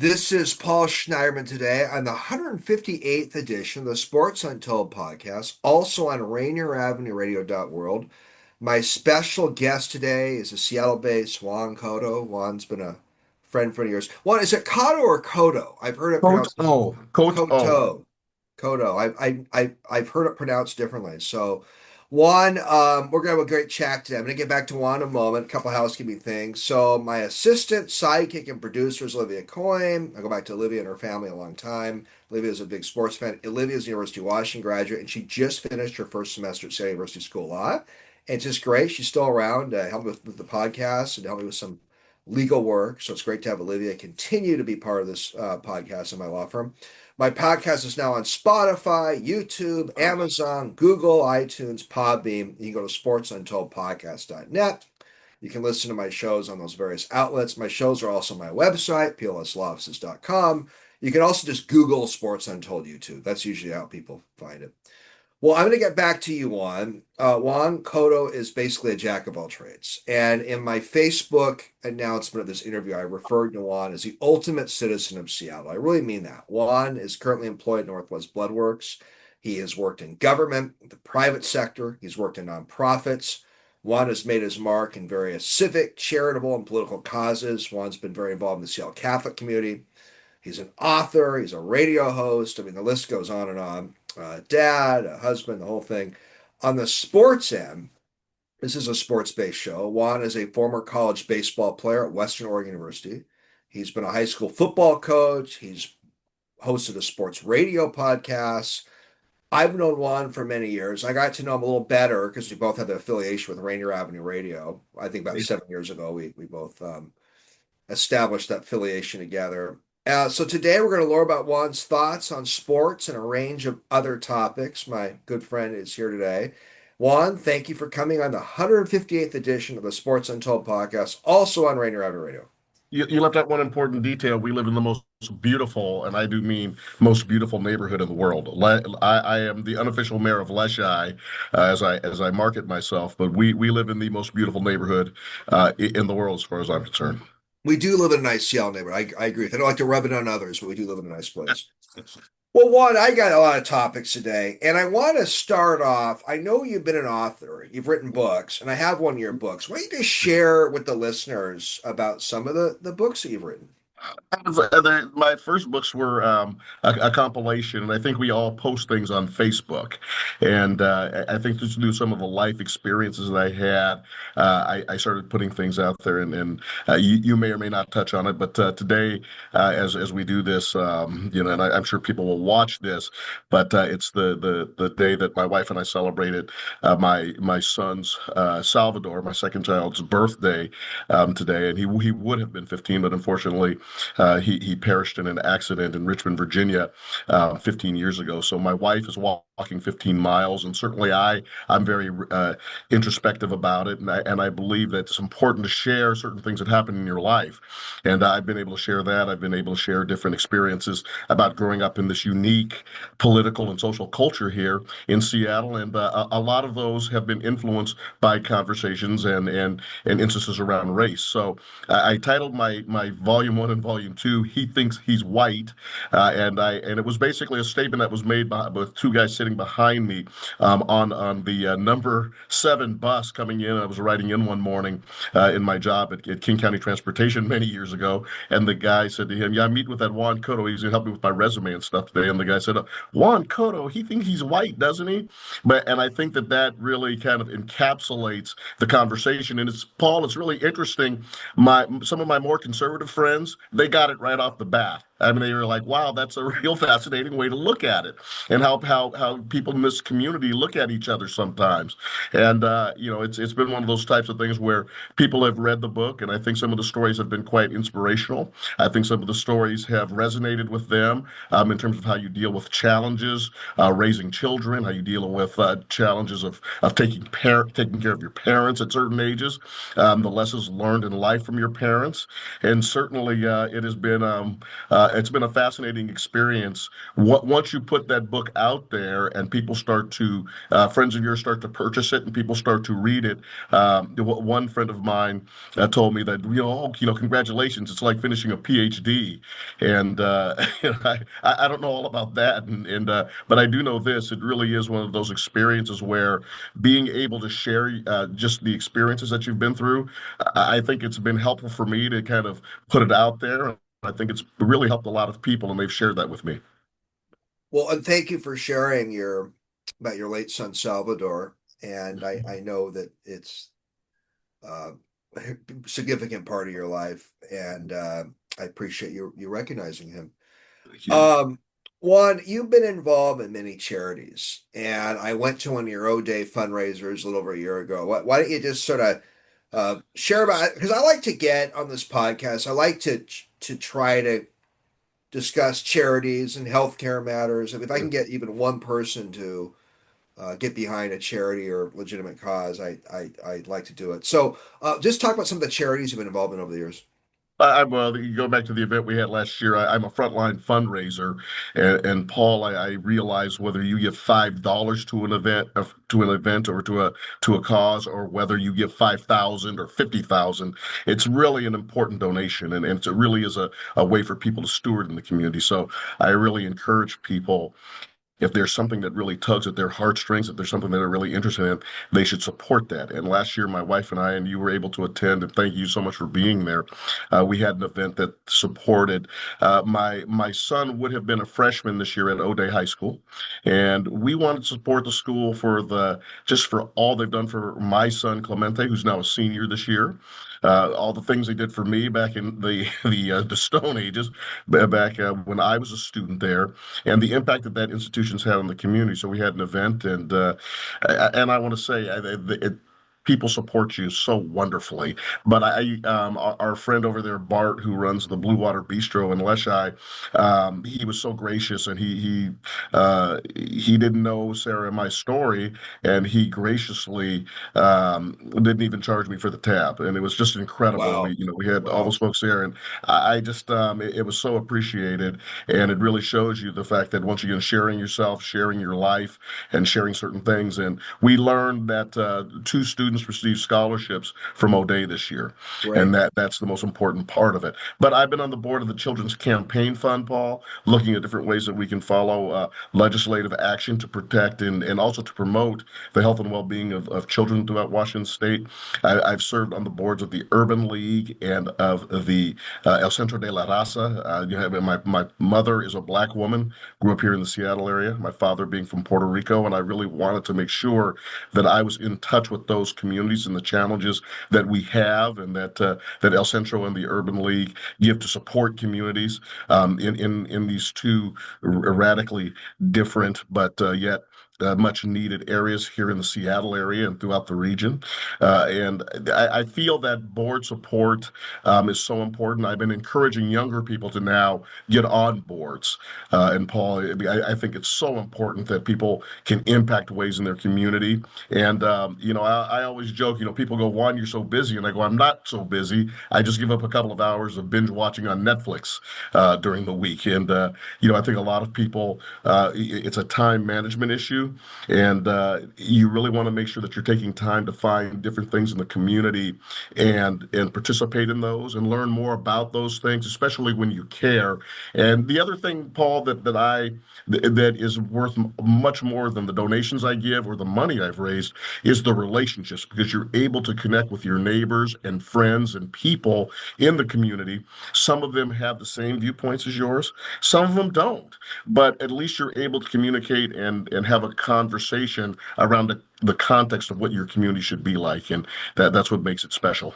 This is Paul Schneiderman today on the 158th edition of the Sports Untold podcast, also on RainierAvenueRadio.world. My special guest today is a Seattle-based Juan Cotto. Juan's been a friend for years. Juan, is it Cotto or Cotto? I've heard it Coach pronounced O. Coach O. Cotto. Cotto. I've heard it pronounced differently. So, Juan, we're gonna have a great chat today. I'm gonna get back to Juan in a moment. A couple housekeeping things. So, my assistant, sidekick, and producer is Olivia Coyne. I go back to Olivia and her family a long time. Olivia is a big sports fan. Olivia is a University of Washington graduate, and she just finished her first semester at Seattle University School of Law. And it's just great. She's still around to help me with the podcast and help me with some legal work. So it's great to have Olivia continue to be part of this podcast in my law firm. My podcast is now on Spotify, YouTube, Amazon, Google, iTunes, Podbean. You can go to sportsuntoldpodcast.net. You can listen to my shows on those various outlets. My shows are also on my website, plslawoffices.com. You can also just Google Sports Untold YouTube. That's usually how people find it. Well, I'm going to get back to you, Juan. Juan Cotto is basically a jack of all trades. And in my Facebook announcement of this interview, I referred to Juan as the ultimate citizen of Seattle. I really mean that. Juan is currently employed at Northwest Bloodworks. He has worked in government, the private sector. He's worked in nonprofits. Juan has made his mark in various civic, charitable, and political causes. Juan's been very involved in the Seattle Catholic community. He's an author. He's a radio host. I mean, the list goes on and on. Dad, a husband, the whole thing. On the sports end, this is a sports-based show. Juan is a former college baseball player at Western Oregon University. He's been a high school football coach. He's hosted a sports radio podcast. I've known Juan for many years. I got to know him a little better because we both had the affiliation with Rainier Avenue Radio. I think about 7 years ago, we both established that affiliation together. So today we're going to learn about Juan's thoughts on sports and a range of other topics. My good friend is here today. Juan, thank you for coming on the 158th edition of the Sports Untold podcast, also on Rainier Avenue Radio. You left out one important detail. We live in the most beautiful, and I do mean most beautiful neighborhood in the world. I am the unofficial mayor of Leshai, as I market myself, but we live in the most beautiful neighborhood in the world, as far as I'm concerned. We do live in a nice Seattle neighborhood. I agree with that. I don't like to rub it on others, but we do live in a nice place. Well, Juan, I got a lot of topics today, and I want to start off. I know you've been an author, you've written books, and I have one of your books. Why don't you just share with the listeners about some of the books that you've written? My first books were a compilation, and I think we all post things on Facebook. And I think just through some of the life experiences that I had, I started putting things out there, and you may or may not touch on it. But today, as we do this, and I'm sure people will watch this, but it's the day that my wife and I celebrated my son's Salvador, my second child's birthday today, and he would have been 15, but unfortunately. He perished in an accident in Richmond, Virginia, 15 years ago. So my wife is walking 15 miles, and certainly I'm very introspective about it, and I believe that it's important to share certain things that happen in your life. And I've been able to share that. I've been able to share different experiences about growing up in this unique political and social culture here in Seattle, and a lot of those have been influenced by conversations and instances around race. So I titled my volume 1 and volume 2, He Thinks He's White, and it was basically a statement that was made with two guys sitting behind me on the number 7 bus coming in. I was riding in one morning in my job at King County Transportation many years ago, and the guy said to him, "Yeah, I'm meeting with that Juan Cotto. He's going to help me with my resume and stuff today." And the guy said, "Juan Cotto, he thinks he's white, doesn't he?" And I think that really kind of encapsulates the conversation. And it's Paul. It's really interesting. Some of my more conservative friends, they got it right off the bat. I mean, they were like, "Wow, that's a real fascinating way to look at it," and how people in this community look at each other sometimes. And it's been one of those types of things where people have read the book, and I think some of the stories have been quite inspirational. I think some of the stories have resonated with them in terms of how you deal with challenges, raising children, how you deal with challenges of taking care of your parents at certain ages, the lessons learned in life from your parents, and certainly it has been it's been a fascinating experience. Once you put that book out there and people start to, friends of yours start to purchase it and people start to read it. One friend of mine told me that, congratulations, it's like finishing a PhD. And I don't know all about that, but I do know this: it really is one of those experiences where being able to share just the experiences that you've been through, I think it's been helpful for me to kind of put it out there. I think it's really helped a lot of people, and they've shared that with me. Well, and thank you for sharing your about your late son Salvador. And I know that it's uh, a significant part of your life, and I appreciate you recognizing him. Thank you. Um, Juan, you've been involved in many charities, and I went to one of your O-Day fundraisers a little over a year ago. Why don't you just sort of share about it? Because I like to get on this podcast, I like to try to discuss charities and healthcare matters. If I can get even one person to get behind a charity or legitimate cause, I'd like to do it. So just talk about some of the charities you've been involved in over the years. I'm you go back to the event we had last year. I'm a frontline fundraiser, and Paul, I realize whether you give $5 to an event or to a cause, or whether you give 5,000 or 50,000, it's really an important donation, and it really is a way for people to steward in the community. So I really encourage people, if there's something that really tugs at their heartstrings, if there's something that they're really interested in, they should support that. And last year, my wife and I, and you were able to attend, and thank you so much for being there. We had an event that supported. My son would have been a freshman this year at O'Day High School, and we wanted to support the school for the just for all they've done for my son Clemente, who's now a senior this year. All the things they did for me back in the Stone Ages, back when I was a student there, and the impact that that institution's had on the community. So we had an event, and I want to say people support you so wonderfully. But our friend over there, Bart, who runs the Blue Water Bistro in Leshai, he was so gracious, and he didn't know Sarah and my story, and he graciously didn't even charge me for the tab, and it was just incredible. Wow. We had all Wow. those folks there, and I just it was so appreciated, and it really shows you the fact that once again, sharing yourself, sharing your life, and sharing certain things. And we learned that two students received scholarships from O'Day this year, and Great. that's the most important part of it. But I've been on the board of the Children's Campaign Fund, Paul, looking at different ways that we can follow legislative action to protect and also to promote the health and well-being of children throughout Washington State. I've served on the boards of the Urban League and of the El Centro de la Raza. My mother is a black woman, grew up here in the Seattle area, my father being from Puerto Rico, and I really wanted to make sure that I was in touch with those communities and the challenges that we have, and that El Centro and the Urban League give to support communities in these two radically different but yet much needed areas here in the Seattle area and throughout the region. And I feel that board support is so important. I've been encouraging younger people to now get on boards. And Paul, I think it's so important that people can impact ways in their community. And, I always joke, people go, Juan, you're so busy. And I go, I'm not so busy. I just give up a couple of hours of binge watching on Netflix during the week. And, I think a lot of people, it's a time management issue. And you really want to make sure that you're taking time to find different things in the community and participate in those and learn more about those things, especially when you care. And the other thing, Paul, that is worth much more than the donations I give or the money I've raised is the relationships, because you're able to connect with your neighbors and friends and people in the community. Some of them have the same viewpoints as yours, some of them don't, but at least you're able to communicate and have a conversation around the context of what your community should be like, and that's what makes it special.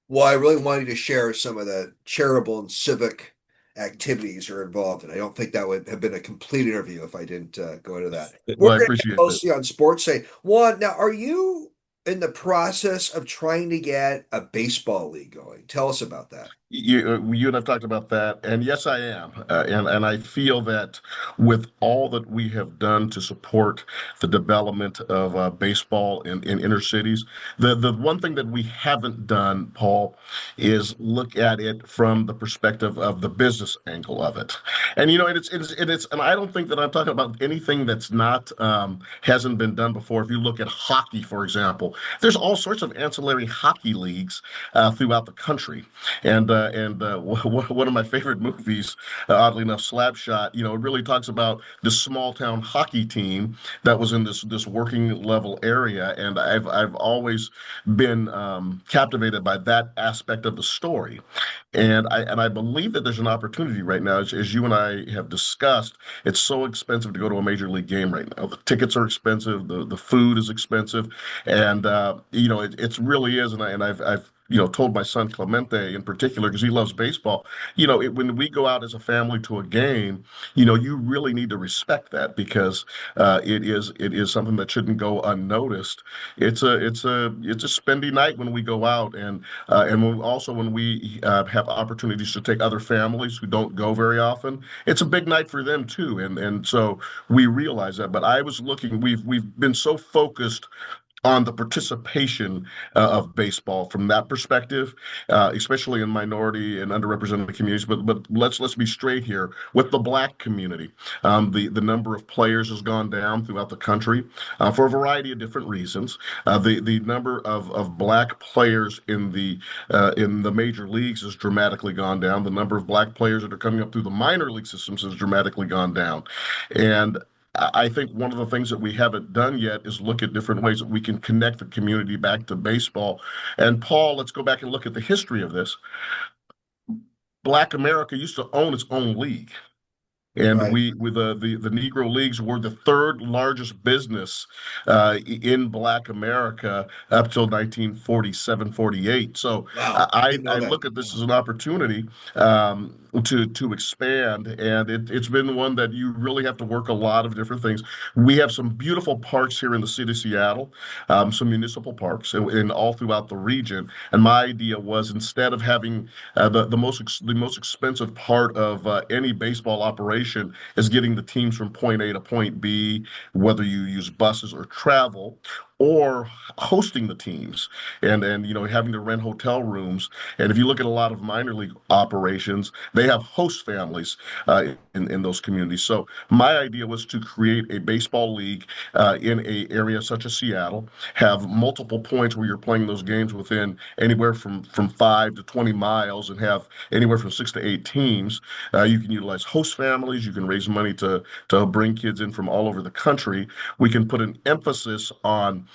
Well, I really wanted to share some of the charitable and civic activities you're involved in. I don't think that would have been a complete interview if I didn't go into that. Well, I Working appreciate that. closely on sports, say, Juan, now are you? in the process of trying to get a baseball league going. Tell us about that. You and I've talked about that, and yes, I am, and I feel that with all that we have done to support the development of baseball in inner cities, the one thing that we haven't done, Paul, is look at it from the perspective of the business angle of it. And and I don't think that I'm talking about anything that's not hasn't been done before. If you look at hockey, for example, there's all sorts of ancillary hockey leagues throughout the country. One of my favorite movies, oddly enough, Slapshot, it really talks about this small town hockey team that was in this working level area, and I've always been captivated by that aspect of the story. And I believe that there's an opportunity right now, as you and I have discussed. It's so expensive to go to a major league game right now. The tickets are expensive, the food is expensive, and it really is. And I've told my son Clemente in particular, because he loves baseball. When we go out as a family to a game, you really need to respect that, because it is something that shouldn't go unnoticed. It's a spendy night when we go out, and when we have opportunities to take other families who don't go very often, it's a big night for them too. And so we realize that. But I was looking, we've been so focused on the participation of baseball from that perspective, especially in minority and underrepresented communities. But let's be straight here with the Black community. The number of players has gone down throughout the country for a variety of different reasons. The number of Black players in the major leagues has dramatically gone down. The number of Black players that are coming up through the minor league systems has dramatically gone down, and I think one of the things that we haven't done yet is look at different ways that we can connect the community back to baseball. And Paul, let's go back and look at the history of this. Black America used to own its own league. And Right. we with the Negro Leagues were the third largest business in Black America up till 1947, 48. So Wow. I Didn't know I that. look at this as an opportunity to expand, and it's been one that you really have to work a lot of different things. We have some beautiful parks here in the city of Seattle, some municipal parks, and all throughout the region. And my idea was, instead of having the most expensive part of any baseball operation is getting the teams from point A to point B, whether you use buses or travel, or hosting the teams, and having to rent hotel rooms. And if you look at a lot of minor league operations, they have host families in those communities. So my idea was to create a baseball league in a area such as Seattle, have multiple points where you're playing those games within anywhere from 5 to 20 miles, and have anywhere from 6 to 8 teams. You can utilize host families. You can raise money to bring kids in from all over the country. We can put an emphasis on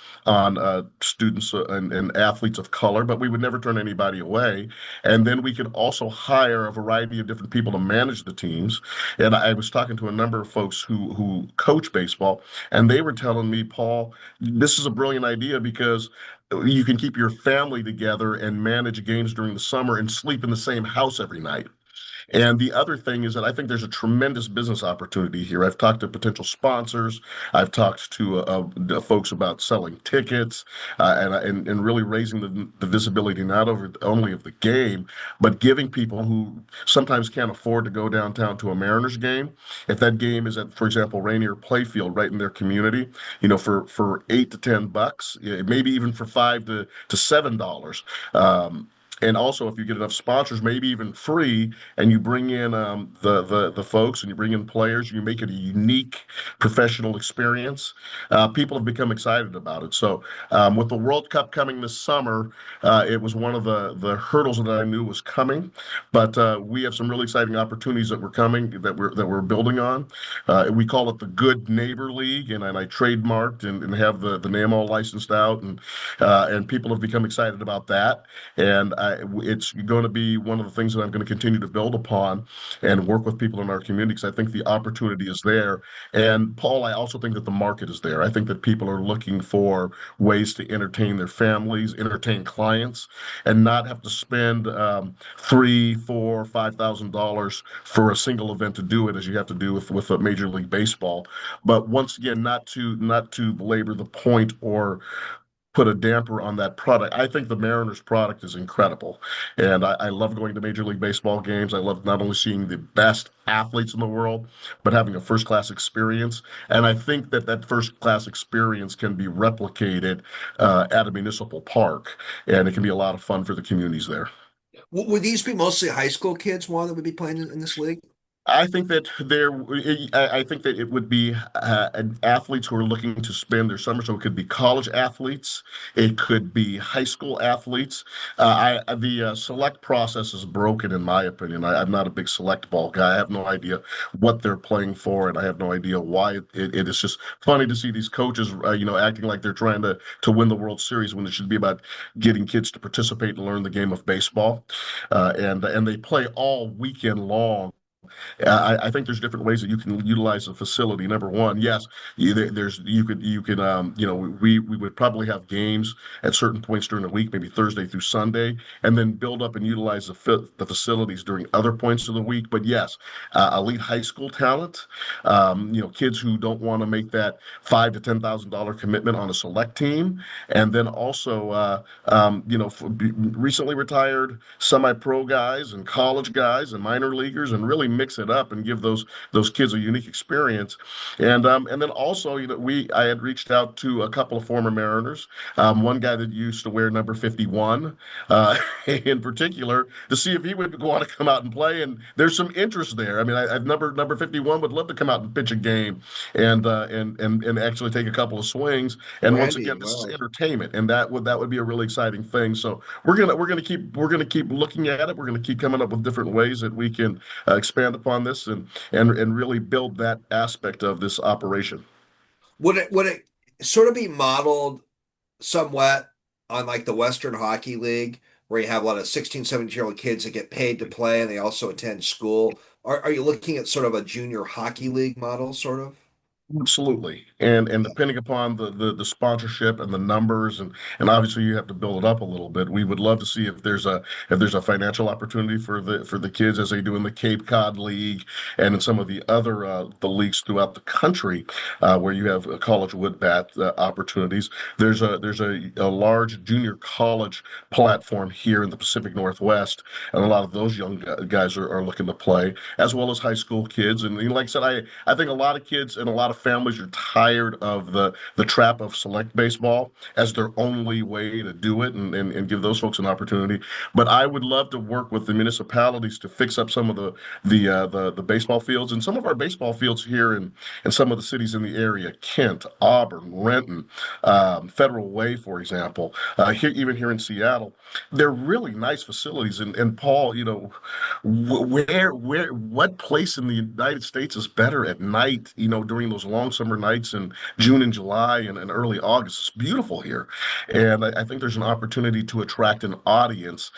students and athletes of color, but we would never turn anybody away. And then we could also hire a variety of different people to manage the teams. And I was talking to a number of folks who coach baseball, and they were telling me, Paul, this is a brilliant idea, because you can keep your family together and manage games during the summer and sleep in the same house every night. And the other thing is that I think there's a tremendous business opportunity here. I've talked to potential sponsors. I've talked to folks about selling tickets, and really raising the visibility, not only of the game, but giving people who sometimes can't afford to go downtown to a Mariners game. If that game is at, for example, Rainier Playfield right in their community, for $8 to $10, maybe even for $5 to $7. And also, if you get enough sponsors, maybe even free, and you bring in the folks, and you bring in players, you make it a unique professional experience. People have become excited about it. So, with the World Cup coming this summer, it was one of the hurdles that I knew was coming. But we have some really exciting opportunities that were coming, that we're building on. We call it the Good Neighbor League, and I trademarked and have the name all licensed out, and people have become excited about that. And it's going to be one of the things that I'm going to continue to build upon and work with people in our community, because I think the opportunity is there. And Paul, I also think that the market is there. I think that people are looking for ways to entertain their families, entertain clients, and not have to spend three, four, $5,000 for a single event to do it, as you have to do with a Major League Baseball. But once again, not to belabor the point, or put a damper on that product. I think the Mariners product is incredible. And I love going to Major League Baseball games. I love not only seeing the best athletes in the world, but having a first class experience. And I think that that first class experience can be replicated at a municipal park, and it can be a lot of fun for the communities there. Would these be mostly high school kids, Juan, that would be playing in this league? I think that I think that it would be athletes who are looking to spend their summer. So it could be college athletes, it could be high school athletes. The select process is broken, in my opinion. I'm not a big select ball guy. I have no idea what they're playing for, and I have no idea why. It is just funny to see these coaches, acting like they're trying to win the World Series when it should be about getting kids to participate and learn the game of baseball. And they play all weekend long. I think there's different ways that you can utilize the facility. Number one, yes, there's you could we would probably have games at certain points during the week, maybe Thursday through Sunday, and then build up and utilize the facilities during other points of the week. But yes, elite high school talent, kids who don't want to make that $5,000 to $10,000 commitment on a select team, and then also recently retired semi-pro guys and college guys and minor leaguers, and really mix it up and give those kids a unique experience. And then also, we I had reached out to a couple of former Mariners, one guy that used to wear number 51, in particular, to see if he would want to come out and play. And there's some interest there. I mean, I've number 51 would love to come out and pitch a game and actually take a couple of swings. And once again, Randy, this is wow. entertainment, and that would be a really exciting thing. So we're gonna keep looking at it. We're gonna keep coming up with different ways that we can expand upon this and really build that aspect of this operation. Would it sort of be modeled somewhat on like the Western Hockey League, where you have a lot of 16, 17-year-old kids that get paid to play and they also attend school? Are you looking at sort of a junior hockey league model, sort of? Absolutely. And depending upon the sponsorship and the numbers, and obviously you have to build it up a little bit. We would love to see if there's a financial opportunity for the kids, as they do in the Cape Cod League and in some of the other the leagues throughout the country, where you have college wood bat opportunities. There's a large junior college platform here in the Pacific Northwest, and a lot of those young guys are looking to play, as well as high school kids. And like I said, I think a lot of kids and a lot of families are tired of the trap of select baseball as their only way to do it, and give those folks an opportunity. But I would love to work with the municipalities to fix up some of the baseball fields, and some of our baseball fields here in some of the cities in the area, Kent, Auburn, Renton, Federal Way, for example, even here in Seattle. They're really nice facilities. And Paul, what place in the United States is better at night, during those long summer nights in June and July and early August? It's beautiful here. And I think there's an opportunity to attract an audience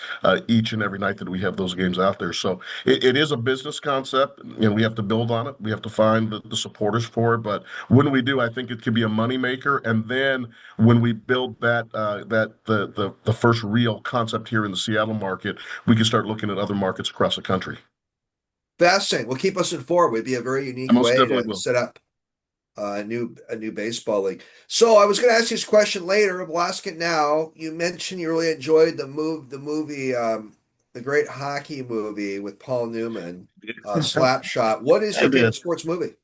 each and every night that we have those games out there. So it is a business concept, and we have to build on it. We have to find the supporters for it. But when we do, I think it could be a moneymaker. And then when we build the first real concept here in the Seattle market, we can start looking at other markets across the country. Fascinating. Well, keep us informed. It'd be a very I unique most way definitely to will. set up a new baseball league. So I was going to ask you this question later. We'll ask it now. You mentioned you really enjoyed the movie, the great hockey movie with Paul Newman, Slapshot. What is I your favorite did. sports movie?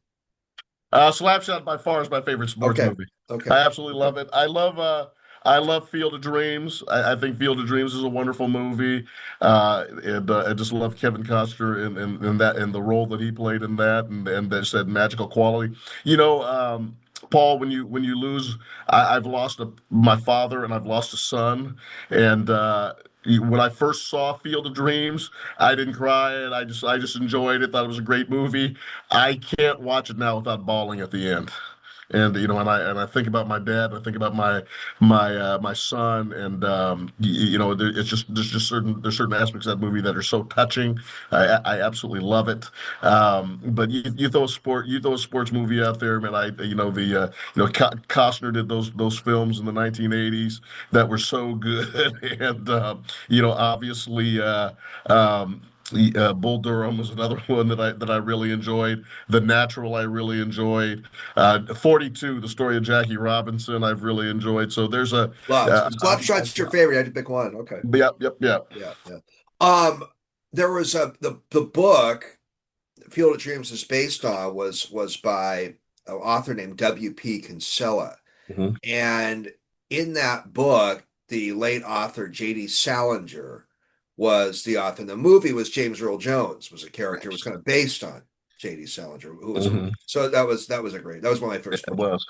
Slapshot by far is my favorite sports Okay, movie. I okay, absolutely okay. love it. I love Field of Dreams. I think Field of Dreams is a wonderful movie. And I just love Kevin Costner and that and the role that he played in that, and that said magical quality. Paul, when you lose, I've lost my father, and I've lost a son. And when I first saw Field of Dreams, I didn't cry, and I just enjoyed it. Thought it was a great movie. I can't watch it now without bawling at the end. And and I think about my dad. I think about my son, and it's just there's certain aspects of that movie that are so touching. I absolutely love it. But you throw a sports movie out there, man. Costner did those films in the 1980s that were so good, and obviously. Bull Durham was another one that I really enjoyed. The Natural I really enjoyed. 42, the story of Jackie Robinson, I've really enjoyed. So there's a Wow, so uh, Slapshot's your favorite. I had to pick one. Okay. yep, yep, yep. Yeah, yeah. Um, there was the book Field of Dreams is based on was by an author named W.P. Kinsella. Hmm. And in that book, the late author J.D. Salinger was the author. And the movie was James Earl Jones was a character was kind of based on J.D. Salinger, who was a Hmm. so that was a great that was one of my first It books.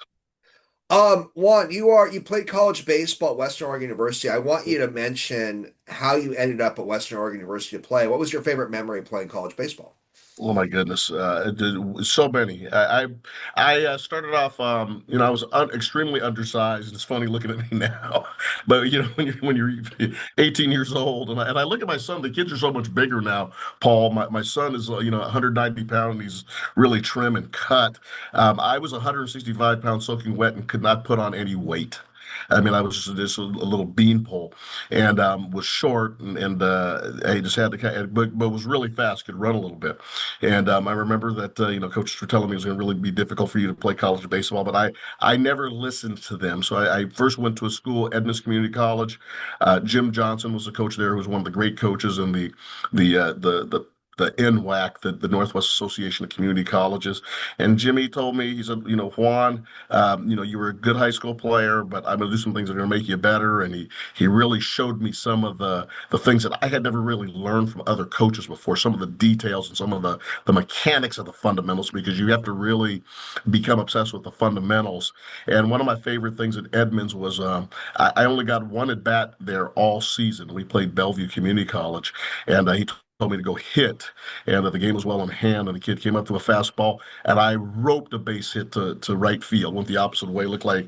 was. Juan, you played college baseball at Western Oregon University. I want you to mention how you ended up at Western Oregon University to play. What was your favorite memory playing college baseball? Oh my goodness, so many. I started off, I was extremely undersized. It's funny looking at me now, but when you're 18 years old, and I look at my son, the kids are so much bigger now. Paul, my son is 190 pounds. And he's really trim and cut. I was 165 pounds soaking wet and could not put on any weight. I mean, I was just a little beanpole and was short and I just had to, but was really fast, could run a little bit. And I remember that coaches were telling me it was going to really be difficult for you to play college baseball, but I never listened to them. So I first went to a school, Edmonds Community College. Jim Johnson was the coach there, who was one of the great coaches in the NWAC, the Northwest Association of Community Colleges. And Jimmy told me, he said, Juan, you were a good high school player, but I'm going to do some things that are going to make you better. And he really showed me some of the things that I had never really learned from other coaches before, some of the details and some of the mechanics of the fundamentals, because you have to really become obsessed with the fundamentals. And one of my favorite things at Edmonds was I only got one at bat there all season. We played Bellevue Community College, and he told me to go hit, and that the game was well in hand. And the kid came up to a fastball, and I roped a base hit to right field. Went the opposite way, looked like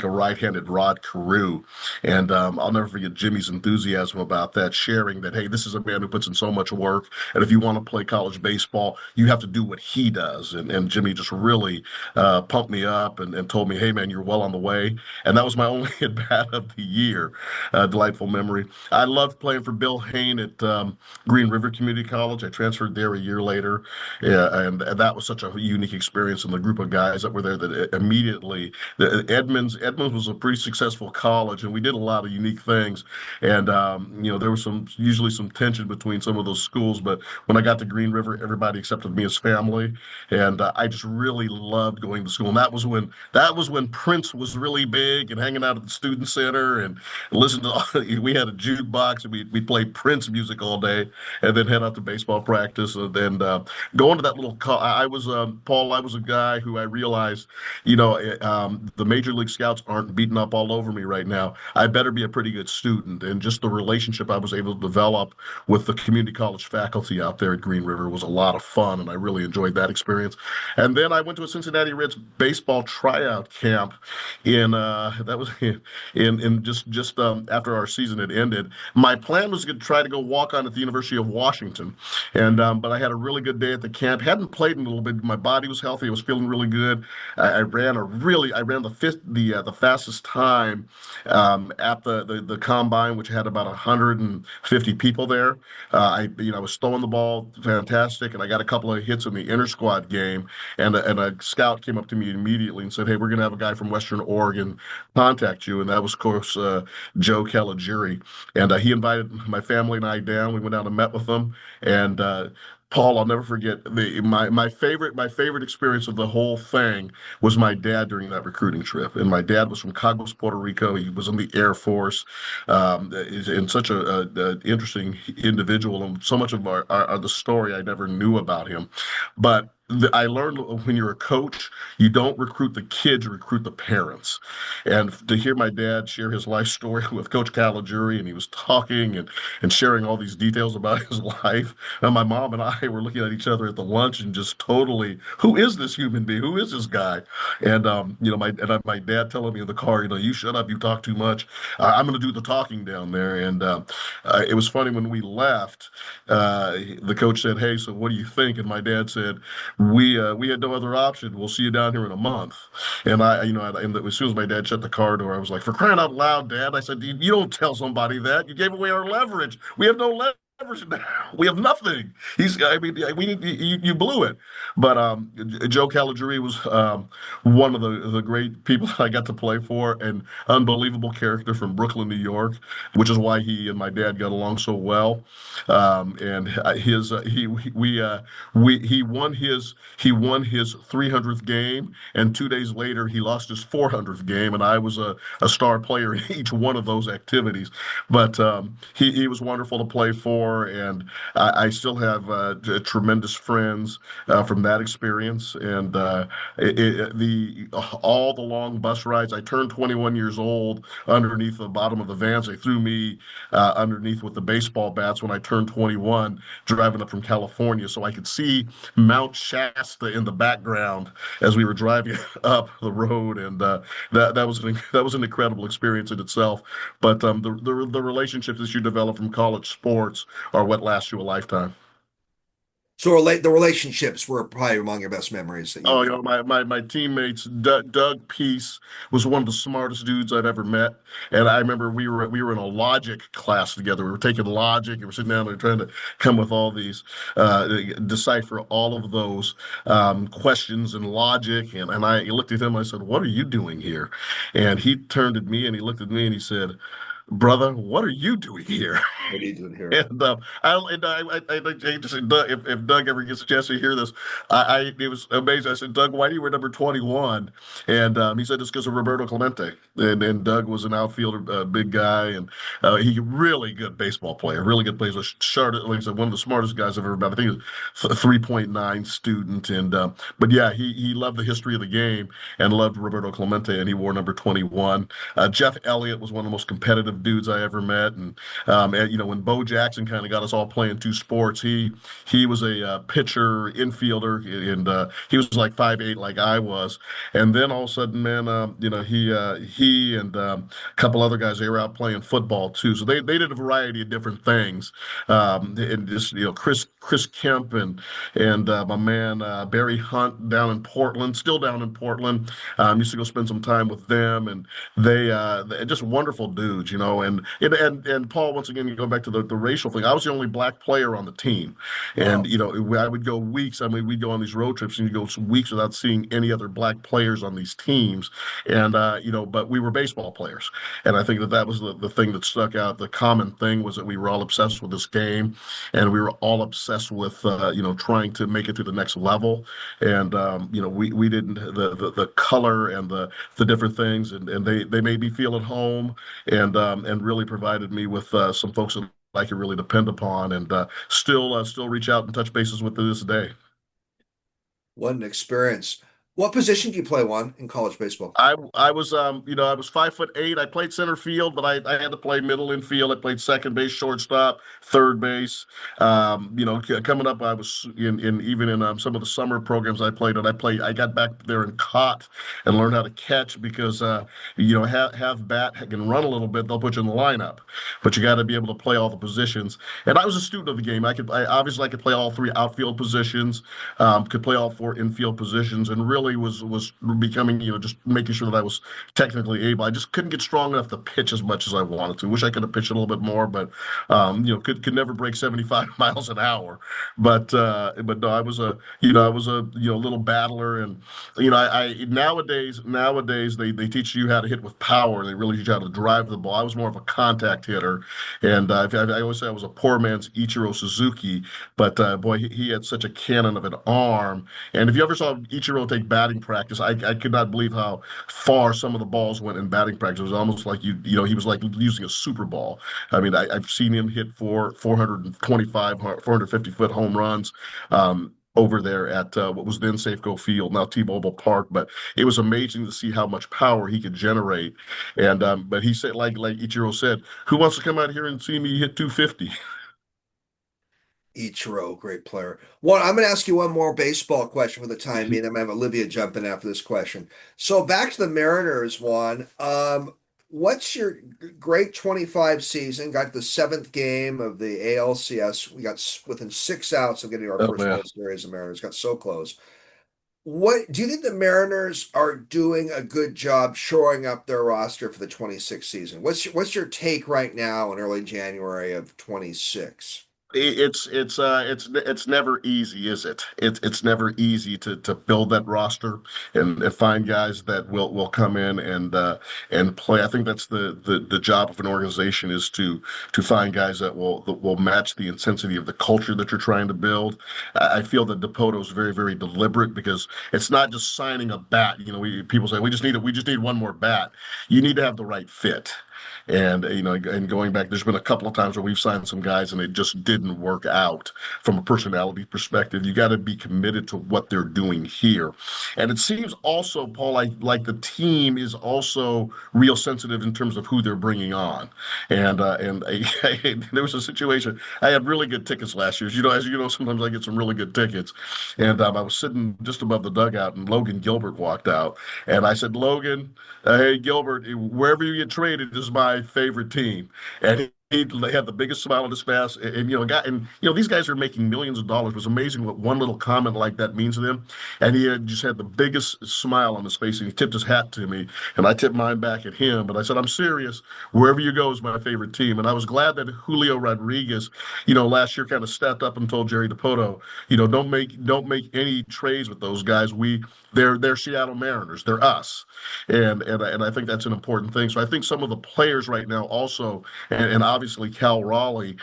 a right-handed Rod Carew. And I'll never forget Jimmy's enthusiasm about that, sharing that, hey, this is a man who puts in so much work, and if you want to play college baseball, you have to do what he does. And Jimmy just really pumped me up and told me, hey, man, you're well on the way. And that was my only at bat of the year. Delightful memory. I loved playing for Bill Hain at Green River Community College. I transferred there a year later, yeah, and that was such a unique experience. And the group of guys that were there that immediately, Edmonds was a pretty successful college, and we did a lot of unique things. And there was usually some tension between some of those schools, but when I got to Green River, everybody accepted me as family, and I just really loved going to school. And that was when Prince was really big and hanging out at the student center and listen to. We had a jukebox and we played Prince music all day, and then head out to baseball practice. And then going to that little. I was Paul. I was a guy who I realized, the major league scouts aren't beating up all over me right now. I better be a pretty good student, and just the relationship I was able to develop with the community college faculty out there at Green River was a lot of fun, and I really enjoyed that experience. And then I went to a Cincinnati Reds baseball tryout camp in that was in just after our season had ended. My plan was to try to go walk on at the University of Washington, and but I had a really good day at the camp. Hadn't played in a little bit. My body was healthy. I was feeling really good. I ran the fastest time at the combine, which had about 150 people there. I was throwing the ball fantastic, and I got a couple of hits in the inter squad game. And a scout came up to me immediately and said, "Hey, we're going to have a guy from Western Oregon contact you." And that was, of course, Joe Caligiuri. And he invited my family and I down. We went down and met with them. And Paul, I'll never forget my favorite experience of the whole thing was my dad during that recruiting trip. And my dad was from Cagos, Puerto Rico. He was in the Air Force, and such a interesting individual. And so much of the story I never knew about him, but. I learned when you're a coach, you don't recruit the kids, you recruit the parents. And to hear my dad share his life story with Coach Caligiuri, and he was talking and sharing all these details about his life. And my mom and I were looking at each other at the lunch and just totally, who is this human being? Who is this guy? And my dad telling me in the car, you shut up, you talk too much. I'm going to do the talking down there. And it was funny when we left. The coach said, "Hey, so what do you think?" And my dad said, "We had no other option. We'll see you down here in a month." And as soon as my dad shut the car door, I was like, "For crying out loud, Dad!" I said, "You don't tell somebody that. You gave away our leverage. We have no leverage." We have nothing. I mean, you blew it. But Joe Caligiuri was one of the great people I got to play for, an unbelievable character from Brooklyn, New York, which is why he and my dad got along so well. And his he won his 300th game, and 2 days later he lost his 400th game, and I was a star player in each one of those activities. But he was wonderful to play for, and I still have tremendous friends from that experience. And the all the long bus rides. I turned 21 years old underneath the bottom of the vans. They threw me underneath with the baseball bats when I turned 21, driving up from California, so I could see Mount Shasta in the background as we were driving up the road, and that was an incredible experience in itself. But the relationships that you develop from college sports are what lasts you a lifetime. So the relationships were probably among your best memories that Oh, you've. my teammates, Doug Peace was one of the smartest dudes I've ever met. And I remember we were in a logic class together. We were taking logic and we're sitting down there trying to come with all these, decipher all of those questions and logic. And I looked at him, I said, "What are you doing here?" And he turned at me and he looked at me and he said, "Brother, what are you doing here?" What are you doing here? I just Doug, if Doug ever gets a chance to hear this, it was amazing. I said, "Doug, why do you wear number 21?" And he said it's because of Roberto Clemente. And Doug was an outfielder, big guy, and he really good baseball player, really good player. Sharp, like I said, one of the smartest guys I've ever met. I think he was a 3.9 student, and but yeah, he loved the history of the game and loved Roberto Clemente, and he wore number 21. Jeff Elliott was one of the most competitive dudes I ever met, and when Bo Jackson kind of got us all playing two sports, he was a pitcher, infielder, and he was like 5'8", like I was. And then all of a sudden, man, he and a couple other guys, they were out playing football too. So they did a variety of different things. And just Chris Kemp and my man Barry Hunt down in Portland, still down in Portland. Used to go spend some time with them, and they're just wonderful dudes, and Paul, once again, you go back to the racial thing. I was the only black player on the team, and Wow. I would go weeks. I mean, we'd go on these road trips, and you go weeks without seeing any other black players on these teams, and but we were baseball players, and I think that was the thing that stuck out. The common thing was that we were all obsessed with this game, and we were all obsessed with trying to make it to the next level, and we didn't the color and the different things, and they made me feel at home, and really provided me with some folks that I could really depend upon, and still reach out and touch bases with to this day. What an experience. What position do you play, Juan, in college baseball? I was 5'8". I played center field, but I had to play middle infield. I played second base, shortstop, third base. Coming up, I was in even in some of the summer programs I played at. I got back there and caught and learned how to catch because have bat can run a little bit. They'll put you in the lineup, but you got to be able to play all the positions. And I was a student of the game. I could play all three outfield positions, could play all four infield positions, and really was becoming, just making sure that I was technically able. I just couldn't get strong enough to pitch as much as I wanted to. Wish I could have pitched a little bit more, but could never break 75 miles an hour. But no, I was a little battler, and I nowadays they teach you how to hit with power. They really teach you how to drive the ball. I was more of a contact hitter, and I always say I was a poor man's Ichiro Suzuki. But boy, he had such a cannon of an arm. And if you ever saw Ichiro take batting practice, I could not believe how far some of the balls went in batting practice. It was almost like he was like using a super ball. I mean, I've seen him hit 425, 450-foot home runs. Over there at what was then Safeco Field, now T-Mobile Park, but it was amazing to see how much power he could generate. And but he said, like Ichiro said, "Who wants to come out here and see me hit 250?" Ichiro, great player. One, I'm going to ask you one more baseball question for the time being. I'm going to have Olivia jump in after this question. So back to the Mariners, Juan. What's your great 25 season? Got the seventh game of the ALCS. We got within 6 outs of getting our Oh first man. World Series. The Mariners got so close. What do you think the Mariners are doing a good job shoring up their roster for the 26th season? What's your take right now in early January of 26? It's never easy, is it? It's never easy to build that roster and find guys that will come in and play. I think that's the job of an organization is to find guys that will match the intensity of the culture that you're trying to build. I feel that Dipoto is very deliberate because it's not just signing a bat. You know, people say we just need one more bat. You need to have the right fit. And and going back, there's been a couple of times where we've signed some guys and it just didn't work out from a personality perspective. You got to be committed to what they're doing here. And it seems also, Paul, like the team is also real sensitive in terms of who they're bringing on. There was a situation. I had really good tickets last year. As you know, sometimes I get some really good tickets. And I was sitting just above the dugout, and Logan Gilbert walked out, and I said, Logan. Hey Gilbert, wherever you get traded is my favorite team, and he had the biggest smile on his face. These guys are making millions of dollars. It was amazing what one little comment like that means to them, and he had just had the biggest smile on his face, and he tipped his hat to me, and I tipped mine back at him. But I said, I'm serious. Wherever you go is my favorite team, and I was glad that Julio Rodriguez, last year kind of stepped up and told Jerry DePoto, don't make any trades with those guys. They're Seattle Mariners. They're us. And I think that's an important thing. So I think some of the players right now also, and obviously Cal Raleigh,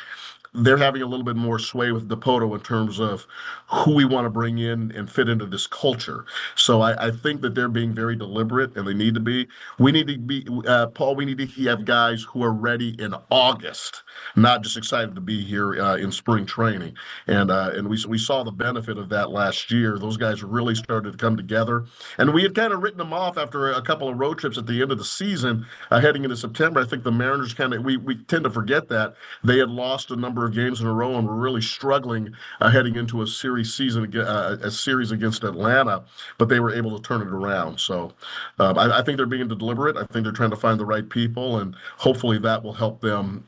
they're having a little bit more sway with Dipoto in terms of who we want to bring in and fit into this culture. So I think that they're being very deliberate, and they need to be. We need to be, Paul. We need to have guys who are ready in August, not just excited to be here in spring training. And we saw the benefit of that last year. Those guys really started to come together, and we had kind of written them off after a couple of road trips at the end of the season, heading into September. I think the Mariners we tend to forget that they had lost a number of games in a row and were really struggling heading into a series against Atlanta, but they were able to turn it around. So I think they're being deliberate. I think they're trying to find the right people, and hopefully that will help them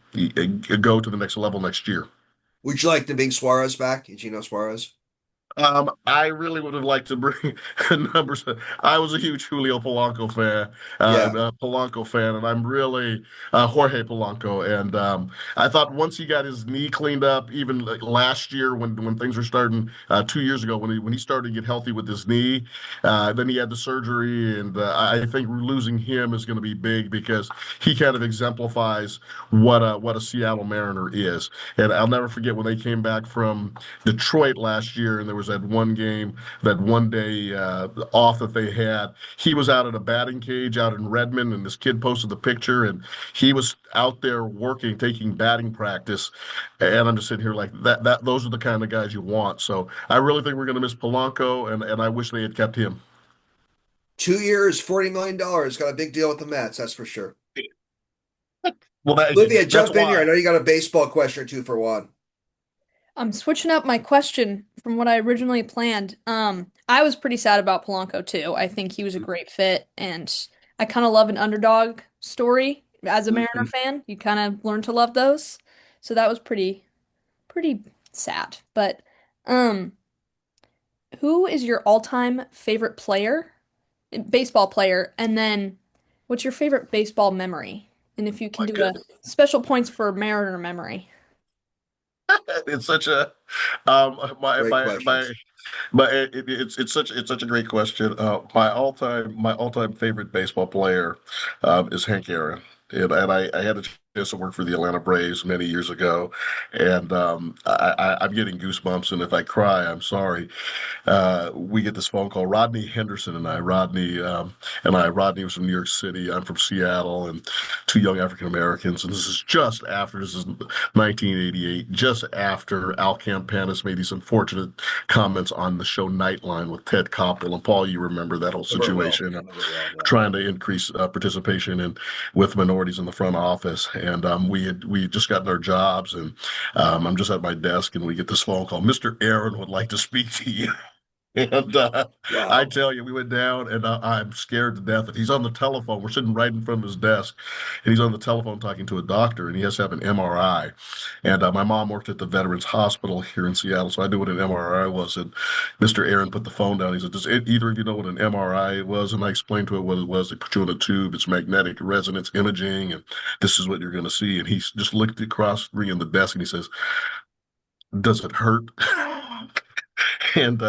go to the next level next year. Would you like to bring Suarez back? Gino Suarez? I really would have liked to bring numbers. I was a huge Julio Yeah. Polanco fan, and I'm really Jorge Polanco. And I thought once he got his knee cleaned up, even like last year when things were starting, 2 years ago when he started to get healthy with his knee, then he had the surgery, and I think losing him is going to be big because he kind of exemplifies what a Seattle Mariner is. And I'll never forget when they came back from Detroit last year, and there was that one game, that one day off that they had. He was out at a batting cage out in Redmond, and this kid posted the picture, and he was out there working, taking batting practice. And I'm just sitting here like that. Those are the kind of guys you want. So I really think we're going to miss Polanco, and I wish they had kept him. 2 years, $40 million. Got a big deal with the Mets, that's for sure. Well, Olivia, that's jump in here. I why. know you got a baseball question or two for Juan. I'm switching up my question from what I originally planned. I was pretty sad about Polanco too. I think he was a great fit, and I kind of love an underdog story. As a Mariner Mhm. fan, you kind of learn to love those. So that was pretty sad. But um, who is your all-time favorite player, baseball player, and then what's your favorite baseball memory? And if you can My do a goodness. special points for Mariner memory. It's such a Great questions. it's such a great question. My all time favorite baseball player is Hank Aaron, and I had a chance to work for the Atlanta Braves many years ago, and I'm getting goosebumps, and if I cry, I'm sorry. We get this phone call. Rodney Henderson and I, Rodney was from New York City. I'm from Seattle, and two young African Americans. And this is 1988, just after Al Campanis made these unfortunate comments on the show Nightline with Ted Koppel. And Paul, you remember that whole Remember it well. situation, Remember it well. Yeah. trying to increase participation with minorities in the front office. And we had just gotten our jobs, and I'm just at my desk, and we get this phone call. Mr. Aaron would like to speak to you. And I Wow. tell you, we went down, and I'm scared to death. And he's on the telephone. We're sitting right in front of his desk, and he's on the telephone talking to a doctor, and he has to have an MRI. And my mom worked at the Veterans Hospital here in Seattle, so I knew what an MRI was. And Mr. Aaron put the phone down. He said, either of you know what an MRI was?" And I explained to him what it was. They put you in a tube. It's magnetic resonance imaging, and this is what you're going to see. And he just looked across, ringing the desk, and he says, does it hurt? And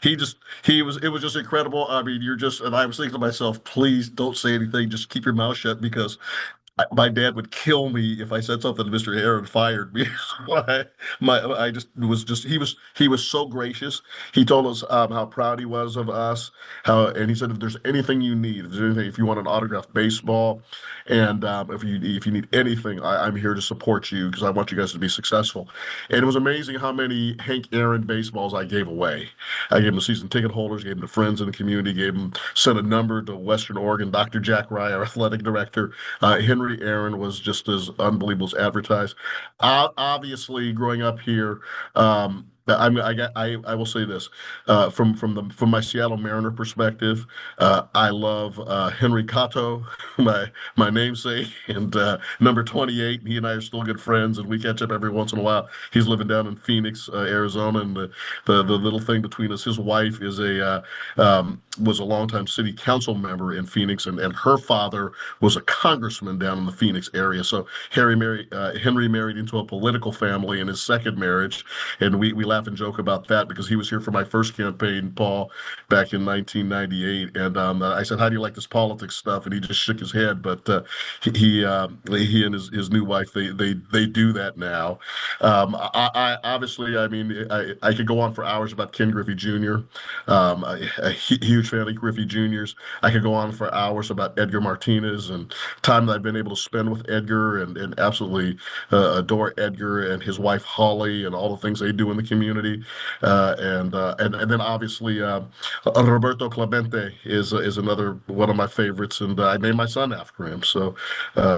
he just he was it was just incredible. I mean, you're just and I was thinking to myself, please don't say anything, just keep your mouth shut because my dad would kill me if I said something to Mr. Aaron fired me. I just he was so gracious. He told us how proud he was of us. How and he said if there's anything you need, if there's anything, if you want an autographed baseball, and if you need anything, I'm here to support you because I want you guys to be successful. And it was amazing how many Hank Aaron baseballs I gave away. I gave them to season ticket holders, gave them to friends in the community, gave them sent a number to Western Oregon. Dr. Jack Rye, our athletic director. Henry Aaron was just as unbelievable as advertised. Obviously, growing up here, I will say this from my Seattle Mariner perspective, I love Henry Cotto, my namesake, and number 28. He and I are still good friends, and we catch up every once in a while. He's living down in Phoenix, Arizona, and the little thing between us, his wife is a was a longtime city council member in Phoenix, and her father was a congressman down in the Phoenix area. So Henry married into a political family in his second marriage, and we laugh and joke about that because he was here for my first campaign, Paul, back in 1998. And I said, "How do you like this politics stuff?" And he just shook his head. But he and his new wife they do that now. I obviously, I mean, I could go on for hours about Ken Griffey Jr. A huge fan of Griffey Jr.'s. I could go on for hours about Edgar Martinez and time that I've been able to spend with Edgar and absolutely adore Edgar and his wife Holly and all the things they do in the community. And then obviously Roberto Clemente is another one of my favorites, and I named my son after him. So. I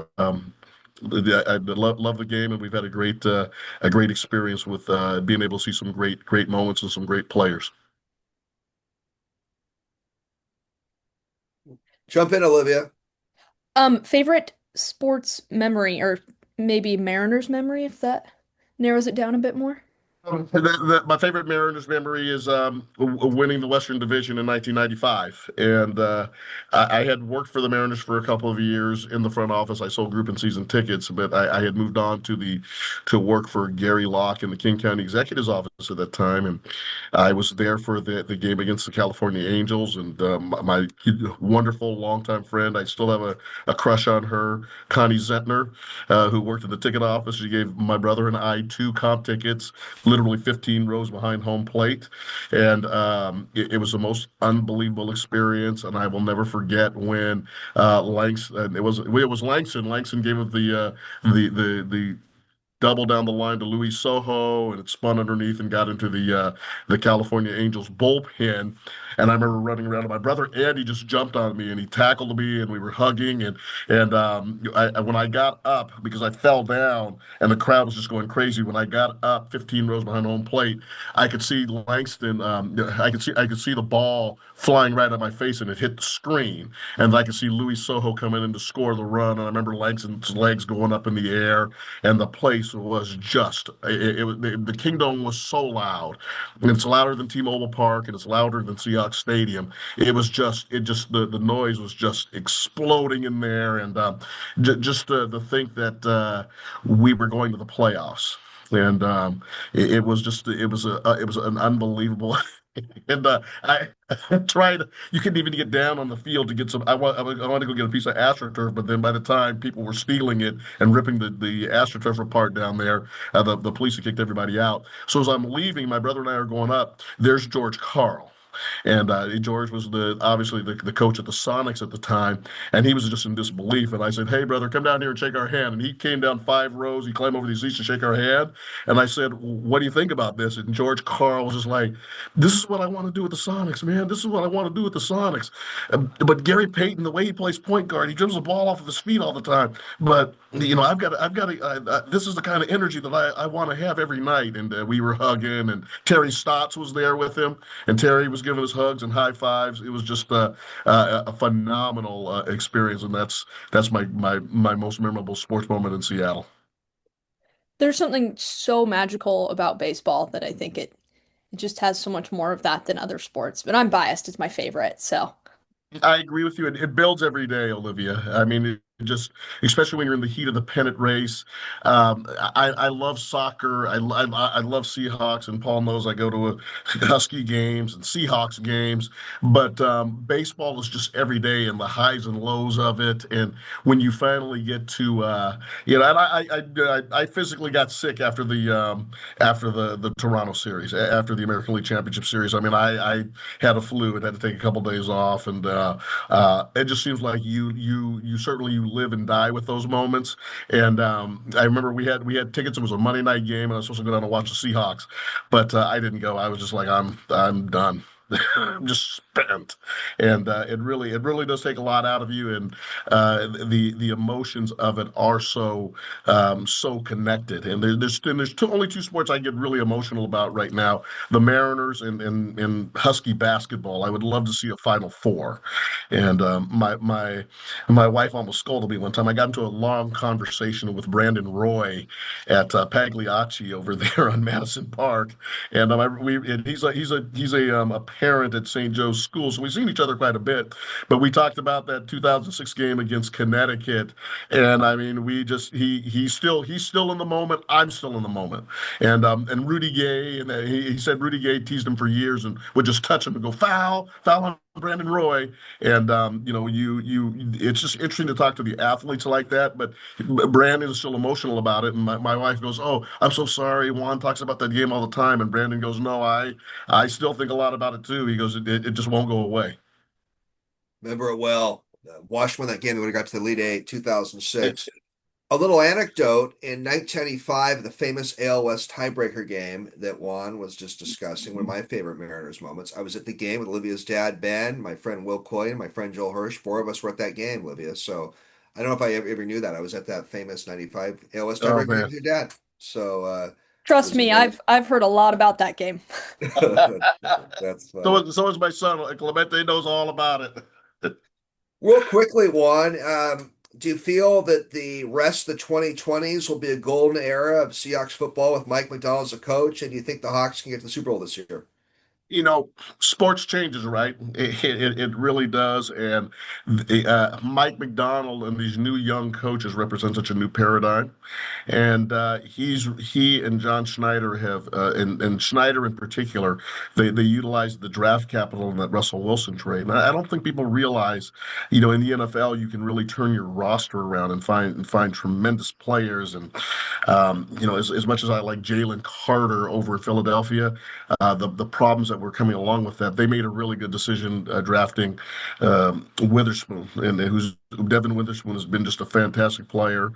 love the game, and we've had a great experience with being able to see some great moments and some great players. Jump in, Olivia. Favorite sports memory, or maybe Mariners memory, if that narrows it down a bit more. My favorite Mariners memory is winning the Western Division in 1995. And I had worked for the Mariners for a couple of years in the front office. I sold group and season tickets, but I had moved on to work for Gary Locke in the King County Executive's office at that time. And I was there for the game against the California Angels. And my wonderful longtime friend, I still have a crush on her, Connie Zentner, who worked in the ticket office. She gave my brother and I two comp tickets literally 15 rows behind home plate. And it was the most unbelievable experience. And I will never forget when Langston, it was Langston. Langston gave up the double down the line to Louis Soho, and it spun underneath and got into the California Angels bullpen. And I remember running around, and my brother Andy just jumped on me, and he tackled me, and we were hugging. And when I got up, because I fell down, and the crowd was just going crazy. When I got up, 15 rows behind home plate, I could see Langston. I could see the ball flying right at my face, and it hit the screen. And I could see Louis Soho coming in to score the run. And I remember Langston's legs going up in the air, and the place was just the Kingdome was so loud, and it's louder than T-Mobile Park, and it's louder than Seahawks Stadium. It just the noise was just exploding in there, and just to think that we were going to the playoffs. And it was just it was an unbelievable and I tried. You couldn't even get down on the field to get some. I wanted to go get a piece of AstroTurf, but then by the time people were stealing it and ripping the AstroTurf apart down there, the police had kicked everybody out. So as I'm leaving, my brother and I are going up. There's George Carl. And George was obviously the coach at the Sonics at the time, and he was just in disbelief. And I said, "Hey, brother, come down here and shake our hand." And he came down 5 rows. He climbed over these seats to shake our hand. And I said, "What do you think about this?" And George Carl was just like, "This is what I want to do with the Sonics, man. This is what I want to do with the Sonics." But Gary Payton, the way he plays point guard, he dribbles the ball off of his feet all the time. But this is the kind of energy that I want to have every night. And we were hugging, and Terry Stotts was there with him, and Terry was giving us hugs and high fives. It was just a phenomenal experience, and that's my most memorable sports moment in Seattle. There's something so magical about baseball that I think it just has so much more of that than other sports. But I'm biased, it's my favorite, so. I agree with you. It builds every day, Olivia. I mean, just especially when you're in the heat of the pennant race. I love soccer. I love Seahawks, and Paul knows I go to Husky games and Seahawks games. But baseball is just every day and the highs and lows of it. And when you finally get to, and I physically got sick after the Toronto series, after the American League Championship series. I mean, I had a flu and had to take a couple days off, and it just seems like you certainly you live and die with those moments. And I remember we had tickets. It was a Monday night game, and I was supposed to go down and watch the Seahawks, but I didn't go. I was just like, I'm done. I'm just spent, and it really does take a lot out of you, and the emotions of it are so connected. And only two sports I get really emotional about right now: the Mariners and Husky basketball. I would love to see a Final Four, and my wife almost scolded me one time. I got into a long conversation with Brandon Roy at Pagliacci over there on Madison Park, and he's a parent at St. Joe's School, so we've seen each other quite a bit. But we talked about that 2006 game against Connecticut, and I mean, he's still in the moment. I'm still in the moment, and Rudy Gay, and he said Rudy Gay teased him for years and would just touch him and go foul, foul on Brandon Roy. And it's just interesting to talk to the athletes like that. But Brandon is still emotional about it, and my wife goes, "Oh, I'm so sorry." Juan talks about that game all the time, and Brandon goes, "No, I still think a lot about it too." He goes, "It just won't go away." Remember it well. Washington won that game. They would have got to the Elite Eight, 2006. A little anecdote in 1995, the famous AL West tiebreaker game that Juan was just discussing, one of my favorite Mariners moments. I was at the game with Olivia's dad, Ben, my friend Will Coy, and my friend Joel Hirsch. Four of us were at that game, Olivia. So I don't know if I ever knew that. I was at that famous 95 AL West Oh tiebreaker game man. with your dad. So it Trust was me, amazing. I've heard a lot about that game. That's So funny. so is my son. Clemente knows all about it. Real quickly, Juan, do you feel that the rest of the 2020s will be a golden era of Seahawks football with Mike McDonald as a coach? And do you think the Hawks can get to the Super Bowl this year? you know, Sports changes, right? It really does. And Mike McDonald and these new young coaches represent such a new paradigm. And he and John Schneider have, and Schneider in particular, they utilized the draft capital in that Russell Wilson trade. And I don't think people realize, in the NFL, you can really turn your roster around and find tremendous players. And as much as I like Jalen Carter over at Philadelphia, the problems that were coming along with that, they made a really good decision drafting Witherspoon, and who's Devin Witherspoon has been just a fantastic player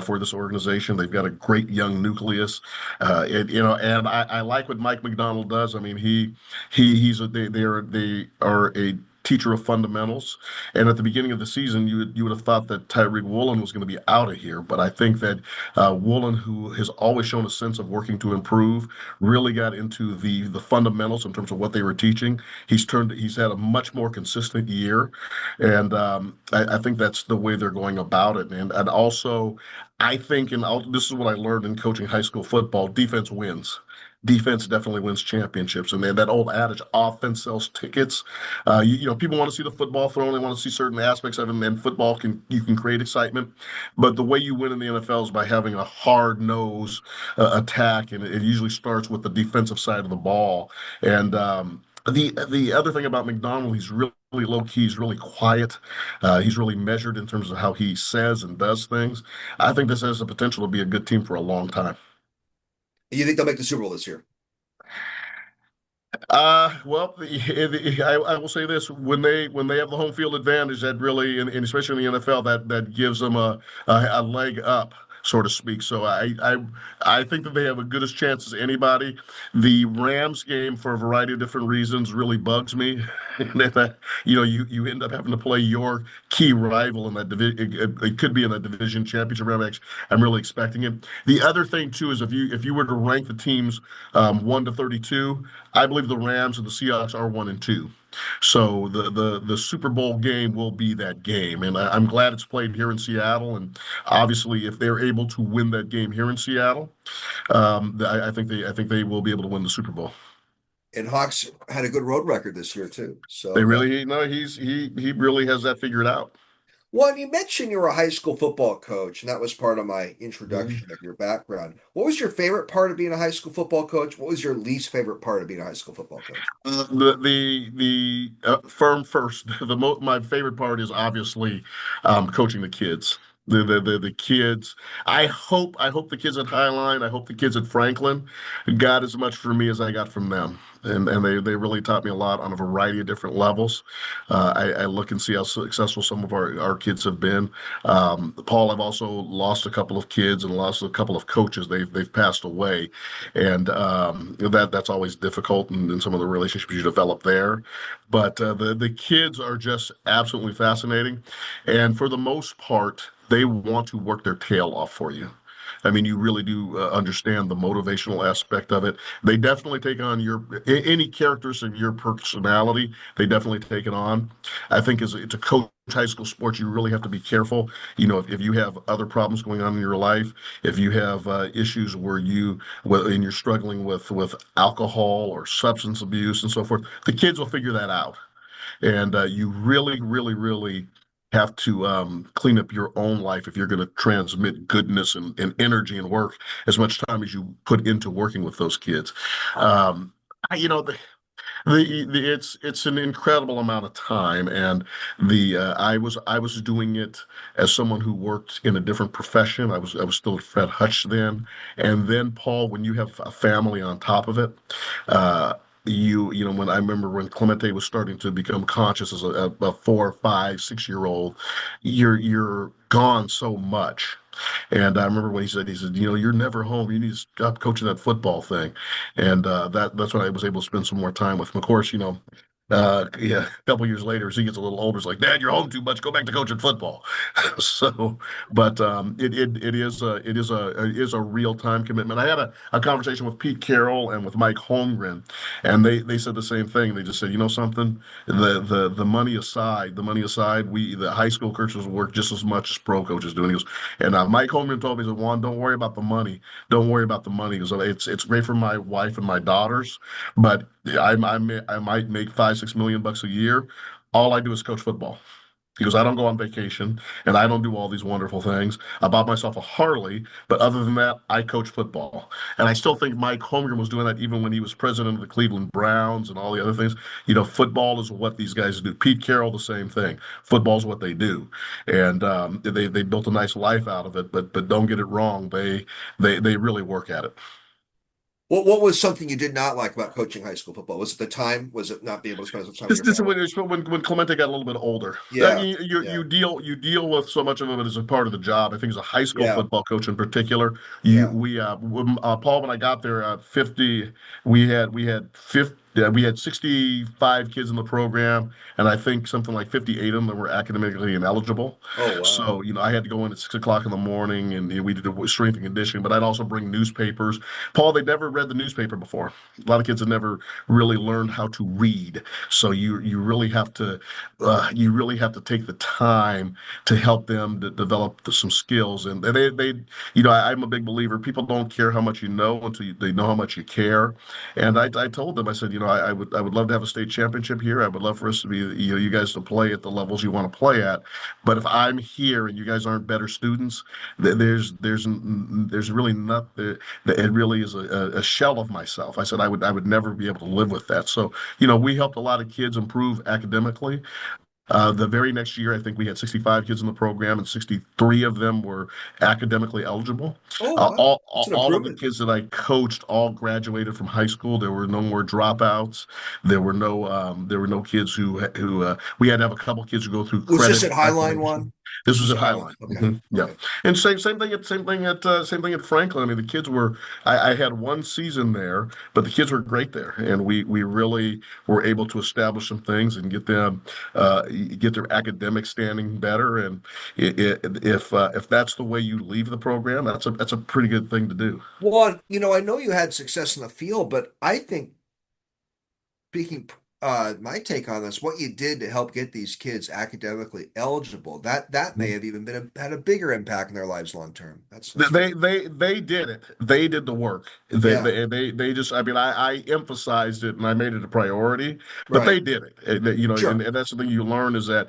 for this organization. They've got a great young nucleus, and I like what Mike McDonald does. I mean, they are a teacher of fundamentals. And at the beginning of the season, you would have thought that Tyreek Woolen was going to be out of here, but I think that Woolen, who has always shown a sense of working to improve, really got into the fundamentals in terms of what they were teaching. He's had a much more consistent year, and I think that's the way they're going about it. And also, I think, this is what I learned in coaching high school football: defense wins. Defense definitely wins championships, and then that old adage, offense sells tickets. People want to see the football thrown. They want to see certain aspects of it, and football you can create excitement. But the way you win in the NFL is by having a hard nose attack, and it usually starts with the defensive side of the ball. And the other thing about McDonald, he's really low key. He's really quiet. He's really measured in terms of how he says and does things. I think this has the potential to be a good team for a long time. You think they'll make the Super Bowl this year? Well, I will say this: when they have the home field advantage, that really, and especially in the NFL, that gives them a leg up, so to speak. So I think that they have a good as chance as anybody. The Rams game, for a variety of different reasons, really bugs me. You end up having to play your key rival in that division. It could be in a division championship round. I'm really expecting it. The other thing too is if you were to rank the teams 1 to 32, I believe the Rams and the Seahawks are 1 and 2. So the Super Bowl game will be that game, and I'm glad it's played here in Seattle. And obviously, if they're able to win that game here in Seattle, I think they will be able to win the Super Bowl. And Hawks had a good road record this year too. They So really, no, he really has that figured out. Well, you mentioned you were a high school football coach, and that was part of my Mhm. introduction of your background. What was your favorite part of being a high school football coach? What was your least favorite part of being a high school football coach? The firm first. My favorite part is obviously coaching the kids. The kids. I hope the kids at Highline. I hope the kids at Franklin got as much from me as I got from them. And they really taught me a lot on a variety of different levels. I look and see how successful some of our kids have been. Paul, I've also lost a couple of kids and lost a couple of coaches. They've passed away, and that's always difficult in some of the relationships you develop there. But the kids are just absolutely fascinating, and for the most part, they want to work their tail off for you. I mean, you really do understand the motivational aspect of it. They definitely take on any characters of your personality. They definitely take it on. I think as to coach high school sports, you really have to be careful. If you have other problems going on in your life, if you have issues and you're struggling with alcohol or substance abuse and so forth, the kids will figure that out. And you really, really, really have to clean up your own life if you're going to transmit goodness and energy and work as much time as you put into working with those kids. Um, I- you know, the, it's an incredible amount of time, and the I was doing it as someone who worked in a different profession. I was still at Fred Hutch then, and then Paul, when you have a family on top of it, uh, when I remember when Clemente was starting to become conscious as a 4, 5, 6 year old, you're gone so much. And I remember when he said, you're never home. You need to stop coaching that football thing. And that's when I was able to spend some more time with him. Of course, yeah, a couple years later, as he gets a little older, it's like, Dad, you're home too much. Go back to coaching football. So, but it is a real time commitment. I had a conversation with Pete Carroll and with Mike Holmgren, and they said the same thing. They just said, you know something, the money aside, we the high school coaches work just as much as pro coaches do. And he goes, and Mike Holmgren told me, he said, Juan, don't worry about the money. Don't worry about the money. Because it's great for my wife and my daughters, but I might make 5, 6 million bucks a year. All I do is coach football. He goes, I don't go on vacation and I don't do all these wonderful things. I bought myself a Harley, but other than that, I coach football. And I still think Mike Holmgren was doing that even when he was president of the Cleveland Browns and all the other things. Football is what these guys do. Pete Carroll, the same thing. Football's what they do. And they built a nice life out of it, but don't get it wrong. They really work at it. What was something you did not like about coaching high school football? Was it the time? Was it not being able to spend some time with This, your this is family? when Clemente got a little bit older. Yeah, You yeah, deal with so much of it as a part of the job. I think as a high school yeah, football coach in particular, you yeah. we Paul, when I got there, 50 we had 50. We had 65 kids in the program, and I think something like 58 of them were academically ineligible. Oh, wow. So, I had to go in at 6 o'clock in the morning, and we did a strength and conditioning. But I'd also bring newspapers. Paul, they never read the newspaper before. A lot of kids had never really learned how to read. So you really have to take the time to help them to develop some skills. And I'm a big believer. People don't care how much you know until they know how much you care. And I told them, I said, I would love to have a state championship here. I would love for us to be, you guys to play at the levels you want to play at. But if I'm here and you guys aren't better students, there's really not. It really is a shell of myself. I said I would never be able to live with that. So, we helped a lot of kids improve academically. The very next year, I think we had 65 kids in the program, and 63 of them were academically eligible. Oh, Uh, wow. all, It's all, an all of the improvement. kids that I coached all graduated from high school. There were no more dropouts. There were no kids who we had to have a couple kids who go through Was this credit at Highline reformation. one? This This was was at at Highline. Highline. Okay. Yeah, Okay. and same thing at Franklin. I mean, the kids were. I had one season there, but the kids were great there, and we really were able to establish some things and get their academic standing better. And if that's the way you leave the program, that's a pretty good thing to do. Well, I know you had success in the field, but I think speaking My take on this, what you did to help get these kids academically eligible, that may have even had a bigger impact in their lives long term. That's very, They did it. They did the work. yeah, They just, I mean, I emphasized it and I made it a priority, but right, they did it. You know, sure. and that's the thing you learn is that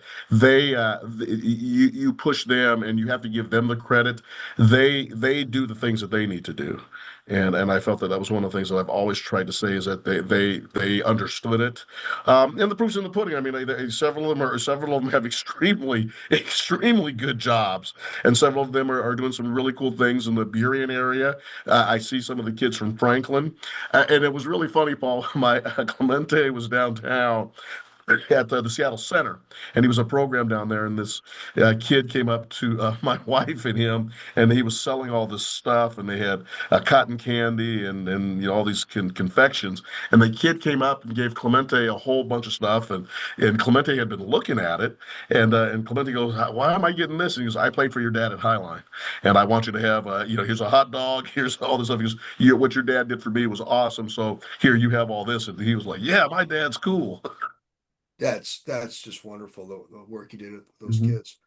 you push them and you have to give them the credit. They do the things that they need to do. And I felt that that was one of the things that I've always tried to say is that they understood it. And the proof's in the pudding. I mean, several of them have extremely extremely good jobs, and several of them are doing some really cool things in the Burien area. I see some of the kids from Franklin, and it was really funny, Paul. My Clemente was downtown at the Seattle Center, and he was a program down there. And this kid came up to my wife and him, and he was selling all this stuff, and they had cotton candy and you know all these confections. And the kid came up and gave Clemente a whole bunch of stuff, and Clemente had been looking at it, and Clemente goes, "Why am I getting this?" And he goes, "I played for your dad at Highline, and I want you to have you know here's a hot dog, here's all this stuff." He goes, "What your dad did for me was awesome, so here you have all this." And he was like, "Yeah, my dad's cool." That's just wonderful, the work you did with those Mhm. kids.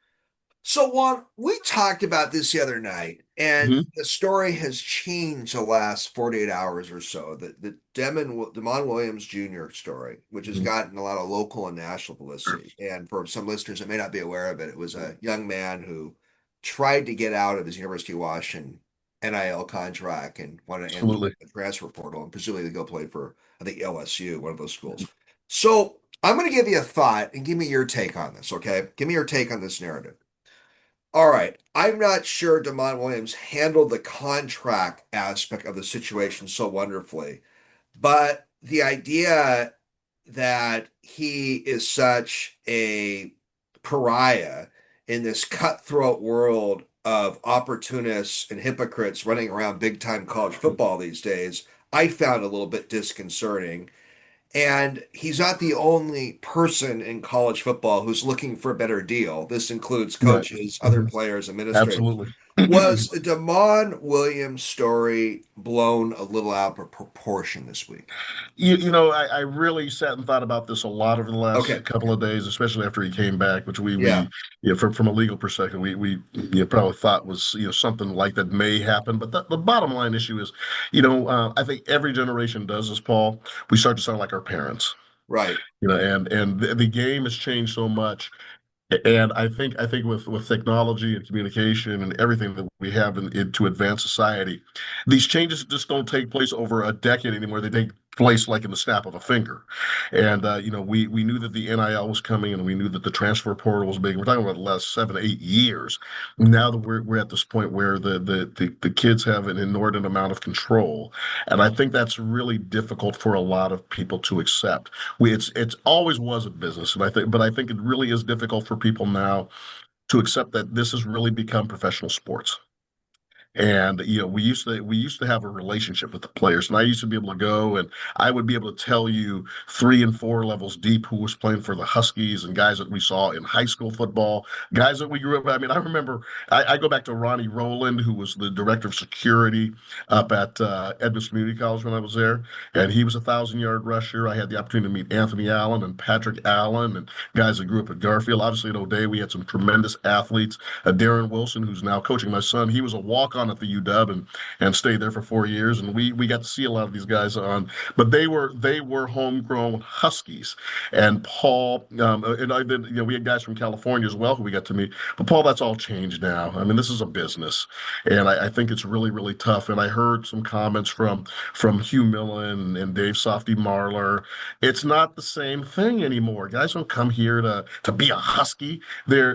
So, Juan, we talked about this the other night, and Mhm. the story has changed the last 48 hours or so. The Demond Williams Jr. story, which has Mhm. gotten a lot of local and national publicity. And for some listeners that may not be aware of it, it was a young man who tried to get out of his University of Washington NIL contract and wanted to enter Absolutely. the transfer portal and presumably to go play for, I think, LSU, one of those schools. So, I'm going to give you a thought and give me your take on this, okay? Give me your take on this narrative. All right. I'm not sure Demond Williams handled the contract aspect of the situation so wonderfully, but the idea that he is such a pariah in this cutthroat world of opportunists and hypocrites running around big time college football these days, I found a little bit disconcerting. And he's not the only person in college football who's looking for a better deal. This includes Right. coaches, other Mhm. players, administrators. Absolutely. Was the Damon Williams story blown a little out of proportion this week? You know, I really sat and thought about this a lot over the last Okay. couple of days, especially after he came back, which Yeah. you know, from a legal perspective, we you know, probably thought was, you know, something like that may happen. But the bottom line issue is, you know, I think every generation does this, Paul. We start to sound like our parents, Right. you know, and the game has changed so much. And I think with technology and communication and everything that we have to advance society, these changes just don't take place over a decade anymore. They take place like in the snap of a finger. And you know, we knew that the NIL was coming, and we knew that the transfer portal was big. We're talking about the last 7 8 years. Now that we're at this point where the kids have an inordinate amount of control, and I think that's really difficult for a lot of people to accept. It's always was a business, and I think it really is difficult for people now to accept that this has really become professional sports. And you know, we used to have a relationship with the players, and I used to be able to go and I would be able to tell you 3 and 4 levels deep who was playing for the Huskies and guys that we saw in high school football, guys that we grew up. I mean, I remember I go back to Ronnie Rowland, who was the director of security up at Edmonds Community College when I was there, and he was 1,000 yard rusher. I had the opportunity to meet Anthony Allen and Patrick Allen and guys that grew up at Garfield. Obviously, at O'Day, we had some tremendous athletes. Darren Wilson, who's now coaching my son, he was a walk-on at the UW and stayed there for 4 years, and we got to see a lot of these guys on. But they were homegrown Huskies, and Paul and I did. You know, we had guys from California as well who we got to meet. But Paul, that's all changed now. I mean, this is a business, and I think it's really really tough. And I heard some comments from Hugh Millen and Dave Softy Marlar. It's not the same thing anymore. Guys don't come here to be a Husky. They're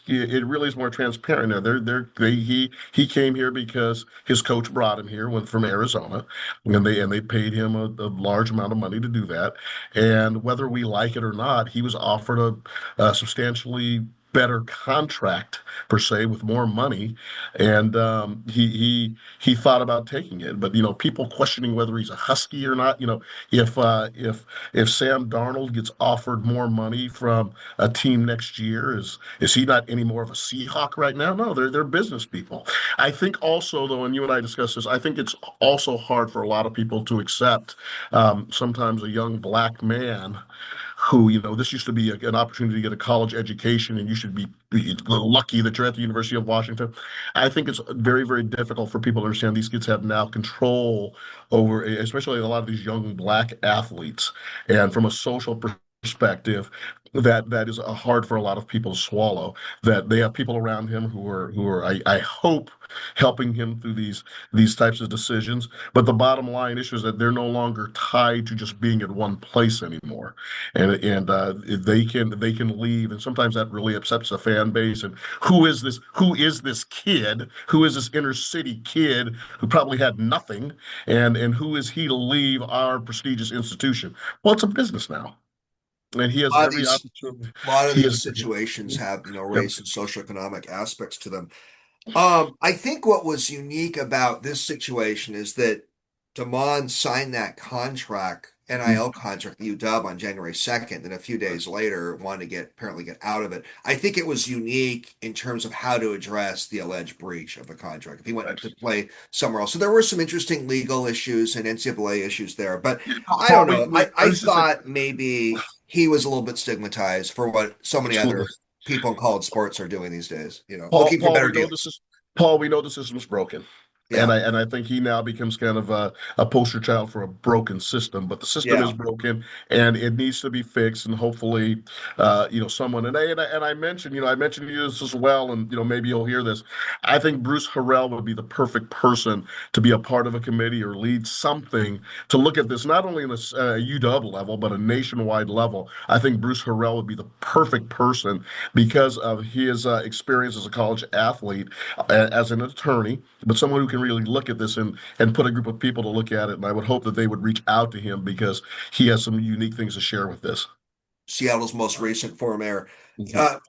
it really is more transparent now. He came here because his coach brought him here, went from Arizona, and they paid him a large amount of money to do that. And whether we like it or not, he was offered a substantially better contract per se with more money, and he thought about taking it. But people questioning whether he's a Husky or not. If Sam Darnold gets offered more money from a team next year, is he not any more of a Seahawk right now? No, they're business people. I think also though, and you and I discussed this, I think it's also hard for a lot of people to accept sometimes a young black man who, this used to be an opportunity to get a college education, and you should be lucky that you're at the University of Washington. I think it's very, very difficult for people to understand these kids have now control over, especially a lot of these young black athletes. And from a social perspective, that is hard for a lot of people to swallow. That they have people around him who are I hope helping him through these types of decisions. But the bottom line issue is that they're no longer tied to just being at one place anymore, and they can leave, and sometimes that really upsets the fan base. And who is this kid? Who is this inner city kid who probably had nothing? And who is he to leave our prestigious institution? Well, it's a business now, and he A has lot of every these, opportunity. a lot of He these is. situations have, Yep. race and socioeconomic aspects to them. I think what was unique about this situation is that Damon signed that contract, NIL contract, the UW on January 2nd, and a few days later wanted to apparently get out of it. I think it was unique in terms of how to address the alleged breach of the contract. If he went Right. to play somewhere else. So there were some interesting legal issues and NCAA issues there, but Yeah, I don't Paul, know. I I was just saying, thought maybe he was a little bit stigmatized for what so many absolutely. other people in college sports are doing these days, Paul, looking for Paul, better we know this deals. is Paul. We know the system's broken, and Yeah. I think he now becomes kind of a poster child for a broken system. But the system is Yeah. broken, and it needs to be fixed. And hopefully, someone and I mentioned, I mentioned you this as well, and maybe you'll hear this. I think Bruce Harrell would be the perfect person to be a part of a committee or lead something to look at this, not only in a UW level, but a nationwide level. I think Bruce Harrell would be the perfect person because of his experience as a college athlete, as an attorney, but someone who can really look at this and put a group of people to look at it. And I would hope that they would reach out to him because he has some unique things to share with this. Seattle's most recent former mayor. Mhm. Uh,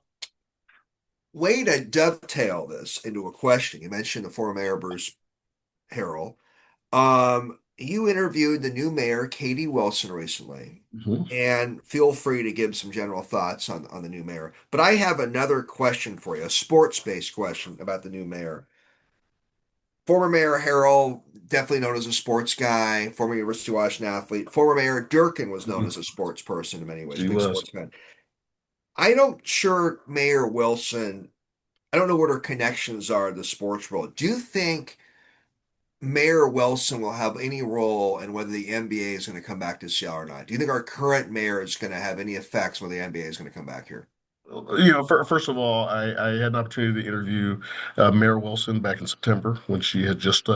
Way to dovetail this into a question. You mentioned the former mayor, Bruce Harrell. You interviewed the new mayor, Katie Wilson, recently, Mhm. and feel free to give some general thoughts on the new mayor. But I have another question for you, a sports-based question about the new mayor. Former Mayor Harrell, definitely known as a sports guy, former University of Washington athlete. Former Mayor Durkin was known as Mhm. a sports person in many ways, She big was. sports fan. I don't sure Mayor Wilson, I don't know what her connections are to the sports world. Do you think Mayor Wilson will have any role in whether the NBA is going to come back to Seattle or not? Do you think our current mayor is going to have any effects when the NBA is going to come back here? First of all, I had an opportunity to interview Mayor Wilson back in September when she had just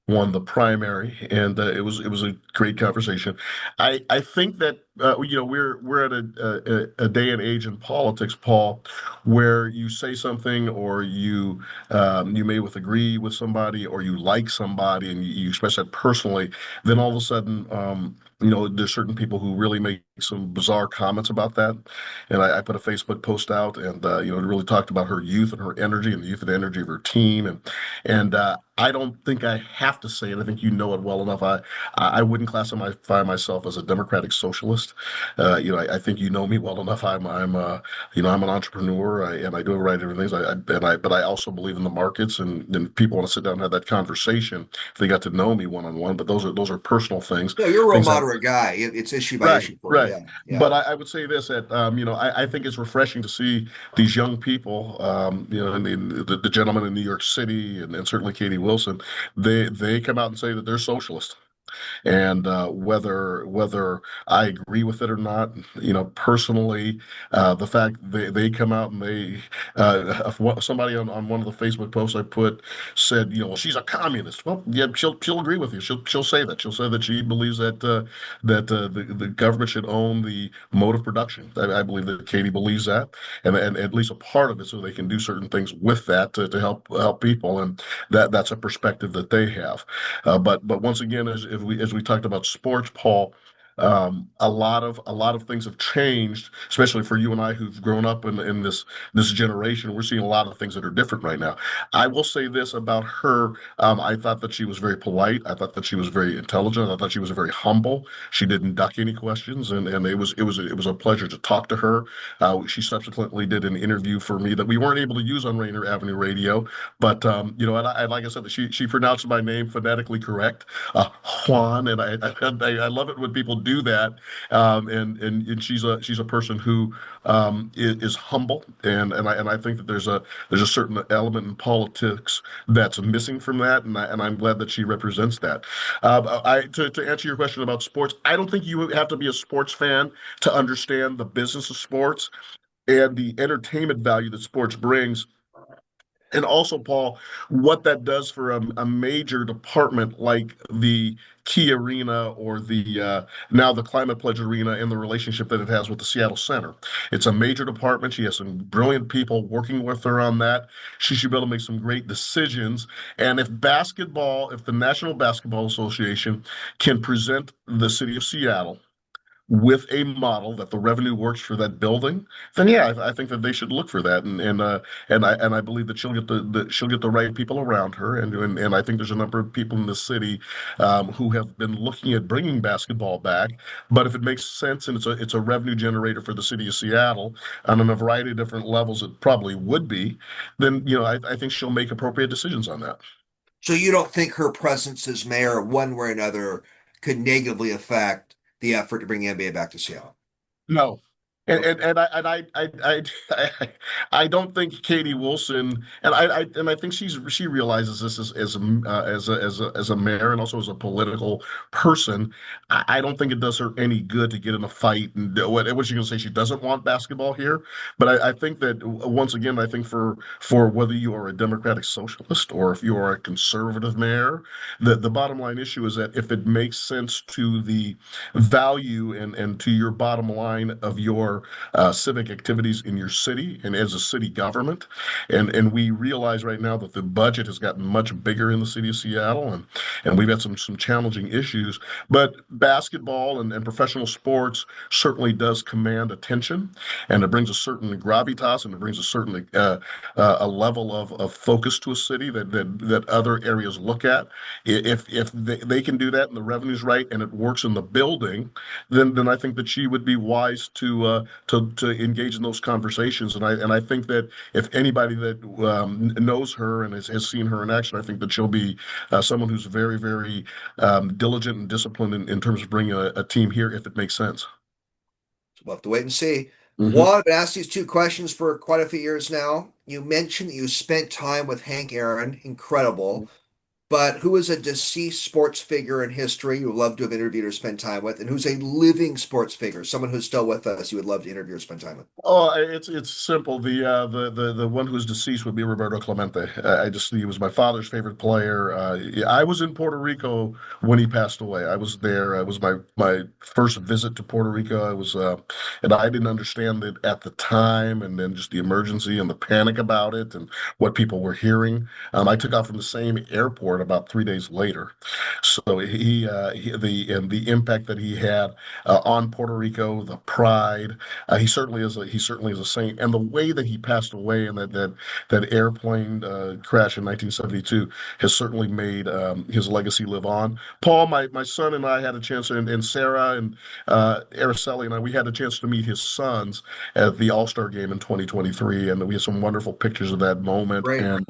won the primary, and it was a great conversation. I think that we're at a day and age in politics, Paul, where you say something or you may with agree with somebody or you like somebody and you express that personally, then all of a sudden. There's certain people who really make some bizarre comments about that, and I put a Facebook post out, and it really talked about her youth and her energy, and the youth and energy of her team, and I don't think I have to say it. I think you know it well enough. I wouldn't classify myself as a democratic socialist. I think you know me well enough. I'm an entrepreneur, and I do a variety of things. But I also believe in the markets, and people want to sit down and have that conversation if they got to know me one on one. But those are personal things, No, you're a real things that. moderate guy. It's issue by Right, issue for you. right. Yeah, But yeah. I would say this that I think it's refreshing to see these young people, and the gentleman in New York City, and certainly Katie Wilson, they come out and say that they're socialist, and whether I agree with it or not, personally, the fact they come out and somebody on one of the Facebook posts I put said, well, she's a communist. Well, yeah, she'll agree with you. She'll say that. She'll say that she believes that the government should own the mode of production. I believe that Katie believes that, and at least a part of it, so they can do certain things with that to help people, and that's a perspective that they have. But once again, as we talked about sports, Paul, A lot of things have changed, especially for you and I who've grown up in this generation. We're seeing a lot of things that are different right now. I will say this about her. I thought that she was very polite. I thought that she was very intelligent. I thought she was very humble. She didn't duck any questions, and it was a pleasure to talk to her. She subsequently did an interview for me that we weren't able to use on Rainer Avenue Radio, but like I said, she pronounced my name phonetically correct, Juan, and I love it when people do that. And she's a person who is humble, and I think that there's a certain element in politics that's missing from that, and I'm glad that she represents that. To answer your question about sports, I don't think you have to be a sports fan to understand the business of sports and the entertainment value that sports brings. And also, Paul, what that does for a major department like the Key Arena or now the Climate Pledge Arena and the relationship that it has with the Seattle Center. It's a major department. She has some brilliant people working with her on that. She should be able to make some great decisions. And if the National Basketball Association can present the city of Seattle with a model that the revenue works for that building, then yeah, I think that they should look for that, and I believe that she'll get the right people around her, and I think there's a number of people in the city who have been looking at bringing basketball back. But if it makes sense and it's a revenue generator for the city of Seattle, and on a variety of different levels, it probably would be. Then I think she'll make appropriate decisions on that. So you don't think her presence as mayor, one way or another, could negatively affect the effort to bring the NBA back to Seattle? No. And Okay. and, and I and I don't think Katie Wilson, and I think she realizes this as a mayor and also as a political person. I don't think it does her any good to get in a fight. And what's she going to say? She doesn't want basketball here. But I think that once again, I think for whether you are a democratic socialist or if you are a conservative mayor, the bottom line issue is that if it makes sense to the value and to your bottom line of your civic activities in your city and as a city government. And we realize right now that the budget has gotten much bigger in the city of Seattle, and we've had some challenging issues. But basketball and professional sports certainly does command attention, and it brings a certain gravitas and it brings a certain a level of focus to a city that other areas look at. If they can do that and the revenue's right and it works in the building, then I think that she would be wise to engage in those conversations. And I think that if anybody that knows her and has seen her in action, I think that she'll be someone who's very, very diligent and disciplined in terms of bringing a team here if it makes sense. We'll have to wait and see. Hmm. Juan, I've been asked these two questions for quite a few years now. You mentioned that you spent time with Hank Aaron, incredible. But who is a deceased sports figure in history you would love to have interviewed or spent time with? And who's a living sports figure, someone who's still with us you would love to interview or spend time with? Oh, it's simple. The one who's deceased would be Roberto Clemente. He was my father's favorite player. Yeah, I was in Puerto Rico when he passed away. I was there. It was my first visit to Puerto Rico. And I didn't understand it at the time, and then just the emergency and the panic about it and what people were hearing. I took off from the same airport about 3 days later. So the impact that he had on Puerto Rico, the pride. He certainly is a saint, and the way that he passed away in that airplane crash in 1972 has certainly made his legacy live on. Paul, my son and I had a chance, and Sarah and Araceli and I, we had a chance to meet his sons at the All-Star game in 2023, and we had some wonderful pictures of that moment, Great. and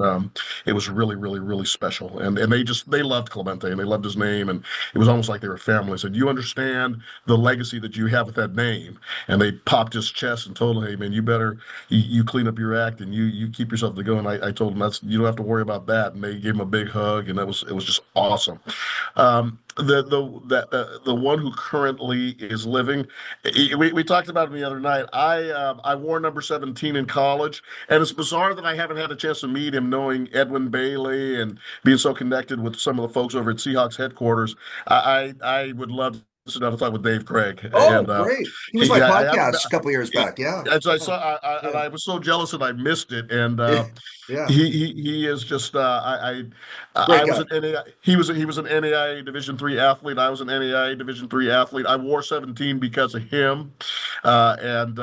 it was really, really, really special. And they loved Clemente and they loved his name, and it was almost like they were family. I said, "You understand the legacy that you have with that name?" And they popped his chest and told him, "Hey man, you clean up your act and you keep yourself to go." And I told him that's you don't have to worry about that. And they gave him a big hug, and it was just awesome. The one who currently is living, we talked about him the other night. I wore number 17 in college, and it's bizarre that I haven't had a chance to meet him, knowing Edwin Bailey and being so connected with some of the folks over at Seahawks headquarters. I would love sit down and talk with Dave Craig, Oh, and great. He was my he I haven't. podcast a couple years back. Yeah. And so I Yeah. saw, and Yeah. I was so jealous that I missed it. And Yeah. he is just I Great was guy. an NAI he was an NAIA Division III athlete. I was an NAIA Division III athlete. I wore 17 because of him, and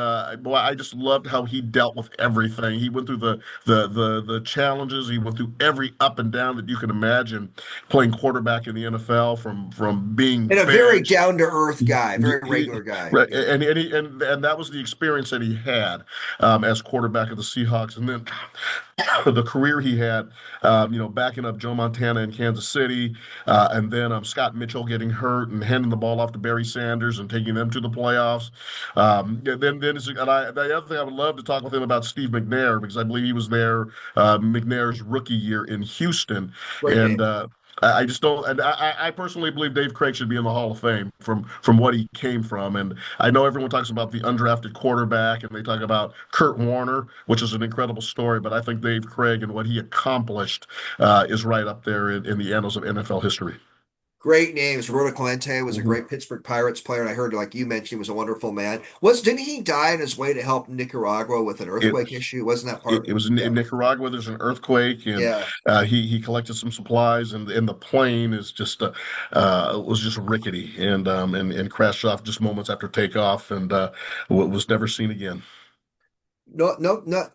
boy, I just loved how he dealt with everything. He went through the challenges. He went through every up and down that you can imagine playing quarterback in the NFL, from being And a very benched. down to earth guy, very He, regular guy. right, Yeah. and that was the experience that he had as quarterback of the Seahawks, and then the career he had, backing up Joe Montana in Kansas City, and then Scott Mitchell getting hurt and handing the ball off to Barry Sanders and taking them to the playoffs. The other thing I would love to talk with him about Steve McNair because I believe he was there McNair's rookie year in Houston, Great and. name. I just don't, and I personally believe Dave Craig should be in the Hall of Fame from what he came from. And I know everyone talks about the undrafted quarterback, and they talk about Kurt Warner, which is an incredible story. But I think Dave Craig and what he accomplished is right up there in the annals of NFL history. Great names. Roberto Clemente was a Mhm. great Pittsburgh Pirates player, and I heard, like you mentioned, he was a wonderful man. Didn't he die on his way to help Nicaragua with an It, earthquake issue? Wasn't that it part? it was Yeah. in Nicaragua. There's an earthquake, and Yeah. he collected some supplies, and the plane is just was just rickety, and crashed off just moments after takeoff, and was never seen again. No, no, no,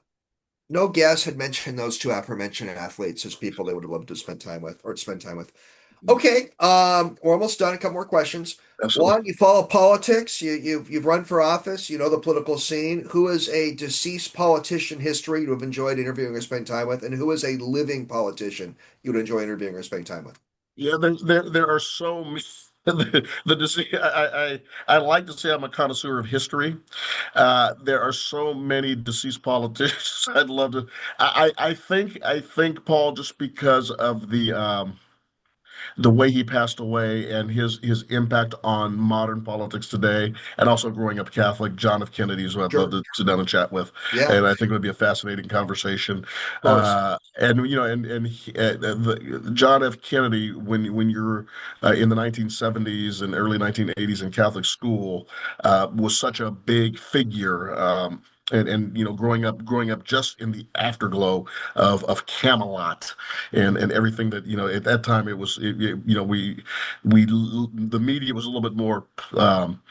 no guest had mentioned those two aforementioned athletes as people they would have loved to spend time with or spend time with. Okay, we're almost done. A couple more questions. Absolutely. One, you follow politics. You've run for office. You know the political scene. Who is a deceased politician history you have enjoyed interviewing or spending time with, and who is a living politician you would enjoy interviewing or spending time with? Yeah, there are so many. I like to say I'm a connoisseur of history. There are so many deceased politicians. I'd love to. I think Paul, just because of the way he passed away and his impact on modern politics today, and also growing up Catholic, John F. Kennedy is who I'd love Sure. to sit down and chat with, Yeah, of and I think it would be a fascinating conversation. course. And John F. Kennedy, when you're in the 1970s and early 1980s in Catholic school, was such a big figure. And growing up just in the afterglow of Camelot and everything that at that time the media was a little bit more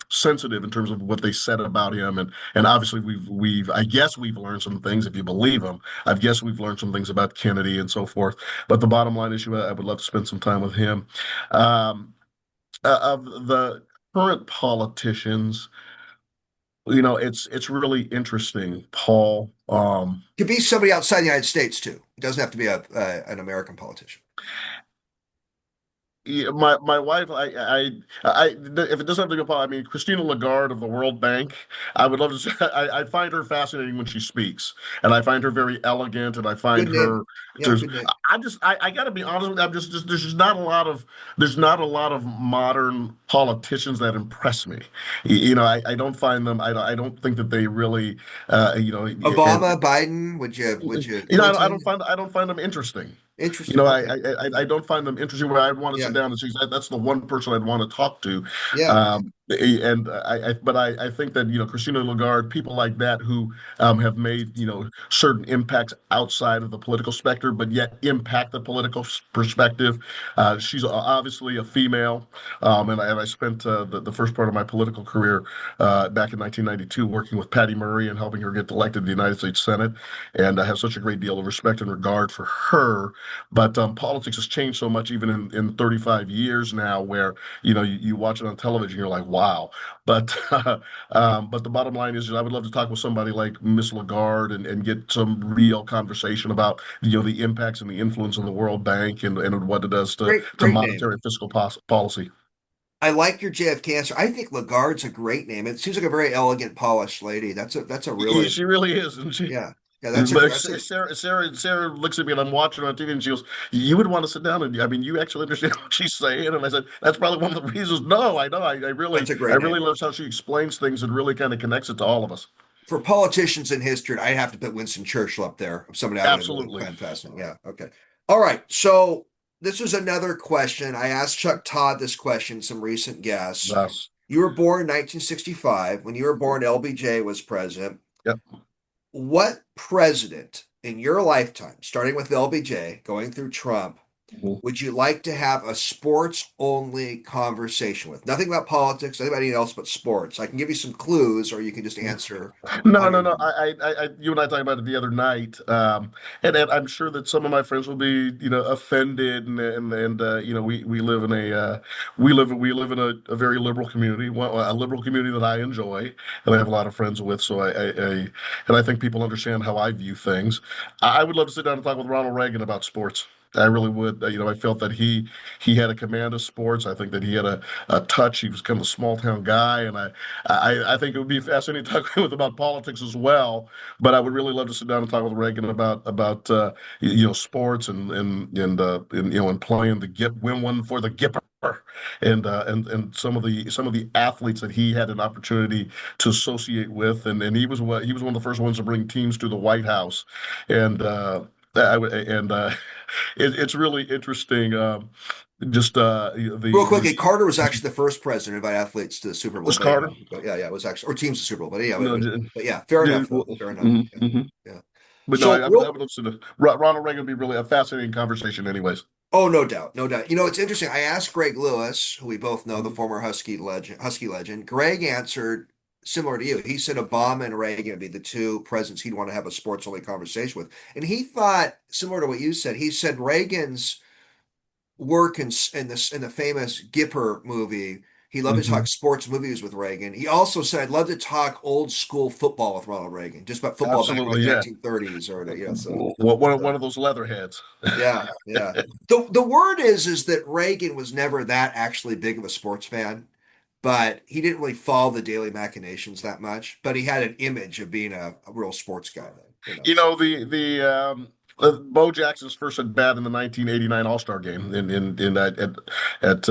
sensitive in terms of what they said about him, and obviously we've I guess we've learned some things if you believe him. I guess we've learned some things about Kennedy and so forth, but the bottom line issue, I would love to spend some time with him. um, of the current politicians, it's really interesting, Paul. Could be somebody outside the United States too. It doesn't have to be an American politician. Yeah, my wife, if it doesn't have to go, I mean, Christina Lagarde of the World Bank, I would love to say, I find her fascinating when she speaks, and I find her very elegant, and I find Good name. her, Yeah, there's, good name. I got to be honest with you, there's just there's not a lot of modern politicians that impress me. I don't find them, I don't think that they really, and, Obama, Biden, would you, Clinton? I don't find them interesting. Interesting. Okay. I don't find them interesting where I'd want to sit Yeah. down and say that's the one person I'd want to talk to. Yeah. And but I think that Christina Lagarde, people like that who have made certain impacts outside of the political spectrum, but yet impact the political perspective. She's obviously a female, and I spent the first part of my political career back in 1992 working with Patty Murray and helping her get elected to the United States Senate, and I have such a great deal of respect and regard for her. But politics has changed so much, even in 35 years now, where you watch it on television, you're like, wow. But but the bottom line is, I would love to talk with somebody like Miss Lagarde and get some real conversation about the impacts and the influence of the World Bank and what it does Great, to great name. monetary and fiscal policy. I like your JFK answer. I think Lagarde's a great name. It seems like a very elegant, polished lady. That's a really, She really is, isn't she? yeah. Yeah, But that's a Sarah looks at me and I'm watching her on TV and she goes, "You would want to sit down and I mean, you actually understand what she's saying?" And I said, "That's probably one of the reasons." No, I know. that's a I great really name. love how she explains things and really kind of connects it to all of us. For politicians in history, I have to put Winston Churchill up there. Somebody I would really Absolutely. find fascinating. Yeah. Okay. All right. So this was another question. I asked Chuck Todd this question, some recent guests. Thus, You were born in 1965. When you were born, LBJ was president. yep. What president in your lifetime, starting with LBJ, going through Trump, Mhm. would you like to have a sports only conversation with? Nothing about politics, nothing about anything else but sports. I can give you some clues, or you can just answer No, on no, your no. own. You and I talked about it the other night, and I'm sure that some of my friends will be, offended, and we live in we live in a very liberal community, a liberal community that I enjoy, and I have a lot of friends with. So and I think people understand how I view things. I would love to sit down and talk with Ronald Reagan about sports. I really would. I felt that he had a command of sports. I think that he had a touch. He was kind of a small town guy, and I think it would be fascinating to talk with about politics as well. But I would really love to sit down and talk with Reagan about sports and playing the Gip win one for the Gipper. And some of the athletes that he had an opportunity to associate with, and he was one of the first ones to bring teams to the White House, and it's really interesting. Just Real the quickly, Carter was actually the first president to invite athletes to the Super Bowl. was But anyway, Carter. yeah, yeah, it was actually, or teams to the Super Bowl. But yeah, No, but yeah, fair enough though. Fair enough. mhm, Yeah, mhm. yeah. But no, So I would real listen to Ronald Reagan would be really a fascinating conversation, anyways. Oh, no doubt, no doubt. It's interesting. I asked Greg Lewis, who we both know, the Mhm. former Husky legend. Greg answered similar to you. He said Obama and Reagan would be the two presidents he'd want to have a sports only conversation with, and he thought similar to what you said. He said Reagan's work in the famous Gipper movie. He loved to talk Mhm. sports movies with Reagan. He also said, "I'd love to talk old school football with Ronald Reagan, just about football back in like Absolutely, the yeah. 1930s or so." One of those leatherheads. Yeah, yeah. The word is that Reagan was never that actually big of a sports fan, but he didn't really follow the daily machinations that much. But he had an image of being a real sports guy then. You So know Bo Jackson's first at bat in the 1989 All-Star game at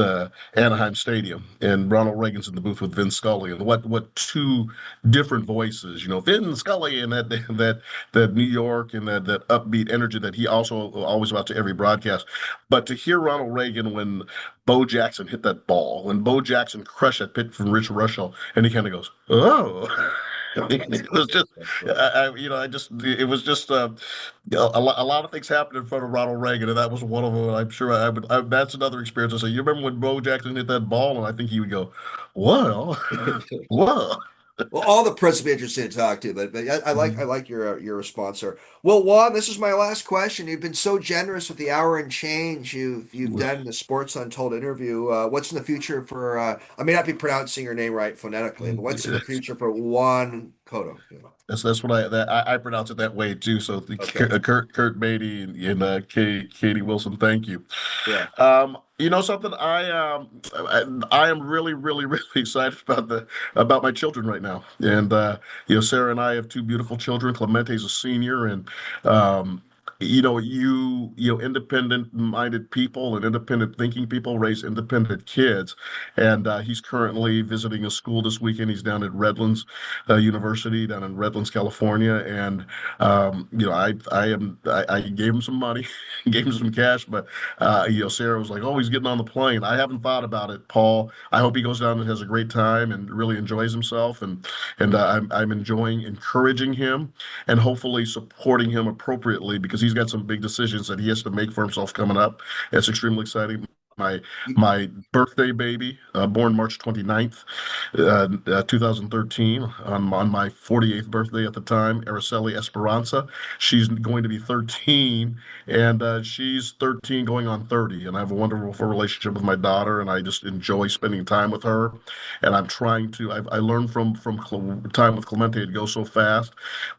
Anaheim Stadium, and Ronald Reagan's in the booth with Vin Scully, and what two different voices, Vin Scully and that New York and that upbeat energy that he also always about to every broadcast, but to hear Ronald Reagan when Bo Jackson hit that ball, when Bo Jackson crushed that pitch from Rich Russell, and he kind of goes, "Oh." that's It was funny. just That's funny. it was just a lot of things happened in front of Ronald Reagan, and that was one of them. I'm sure that's another experience. I say, you remember when Bo Jackson hit that ball, and I think he would go, "Well, well." Well, all the press would be interested to talk to, but I like your response, sir. Well, Juan, this is my last question. You've been so generous with the hour and change you've done in the Sports Untold interview. What's in the future for? I may not be pronouncing your name right phonetically, but what's in the future for Juan Cotto? Yeah. That's what I pronounce it that way too. So Okay, Kurt Beatty and Katie Wilson, thank you. yeah. You know something? I am really, really, really excited about my children right now. And Sarah and I have two beautiful children. Clemente's a senior, and um, independent-minded people and independent thinking people raise independent kids. And he's currently visiting a school this weekend. He's down at Redlands University down in Redlands, California, and I gave him some money, gave him some cash, but Sarah was like, "Oh, he's getting on the plane." I haven't thought about it, Paul. I hope he goes down and has a great time and really enjoys himself, and I'm enjoying encouraging him and hopefully supporting him appropriately because he's got some big decisions that he has to make for himself coming up. It's extremely exciting. My You, my birthday baby, born March 29th, 2013, on my 48th birthday at the time, Araceli Esperanza. She's going to be 13, and she's 13 going on 30. And I have a wonderful relationship with my daughter, and I just enjoy spending time with her. And I'm trying to, I learned from time with Clemente, it goes so fast.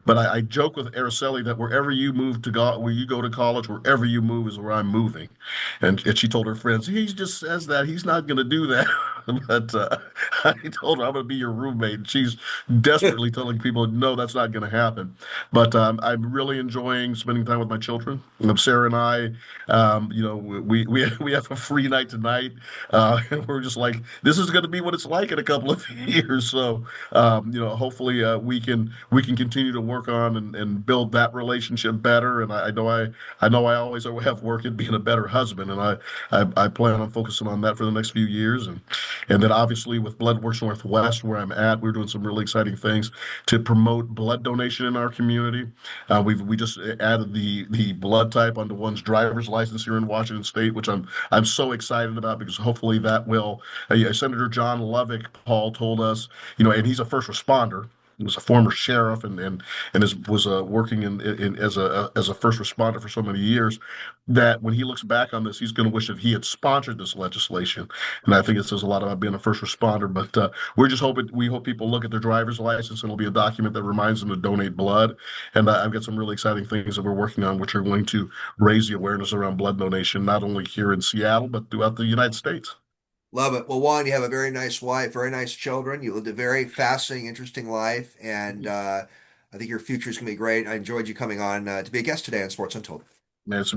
But I joke with Araceli that wherever you move to go, where you go to college, wherever you move is where I'm moving. And she told her friends, he just says that. He's not going to do that. but I told her I'm going to be your roommate. And she's desperately telling people, no, that's not going to happen. But I'm really enjoying spending time with my children. Sarah and I, we have a free night tonight, and we're just like, this is going to be what it's like in a couple of years. So, hopefully we can continue to work on and build that relationship better. And I know I always have work at being a better husband, and I plan on focusing on that for the next few years. And then obviously with Bloodworks Northwest, where I'm at, we're doing some really exciting things to promote blood donation in our community. We just added the blood type onto one's driver's license here in Washington State, which I'm so excited about because hopefully that will. Senator John Lovick, Paul told us, and he's a first responder. He was a former sheriff and was working as a first responder for so many years that when he looks back on this, he's going to wish that he had sponsored this legislation. And I think it says a lot about being a first responder. But we hope people look at their driver's license and it'll be a document that reminds them to donate blood. And I've got some really exciting things that we're working on, which are going to raise the awareness around blood donation, not only here in Seattle, but throughout the United States. Love it. Well, Juan, you have a very nice wife, very nice children. You lived a very fascinating, interesting life, and I think your future is going to be great. I enjoyed you coming on to be a guest today on Sports Untold. Man, it's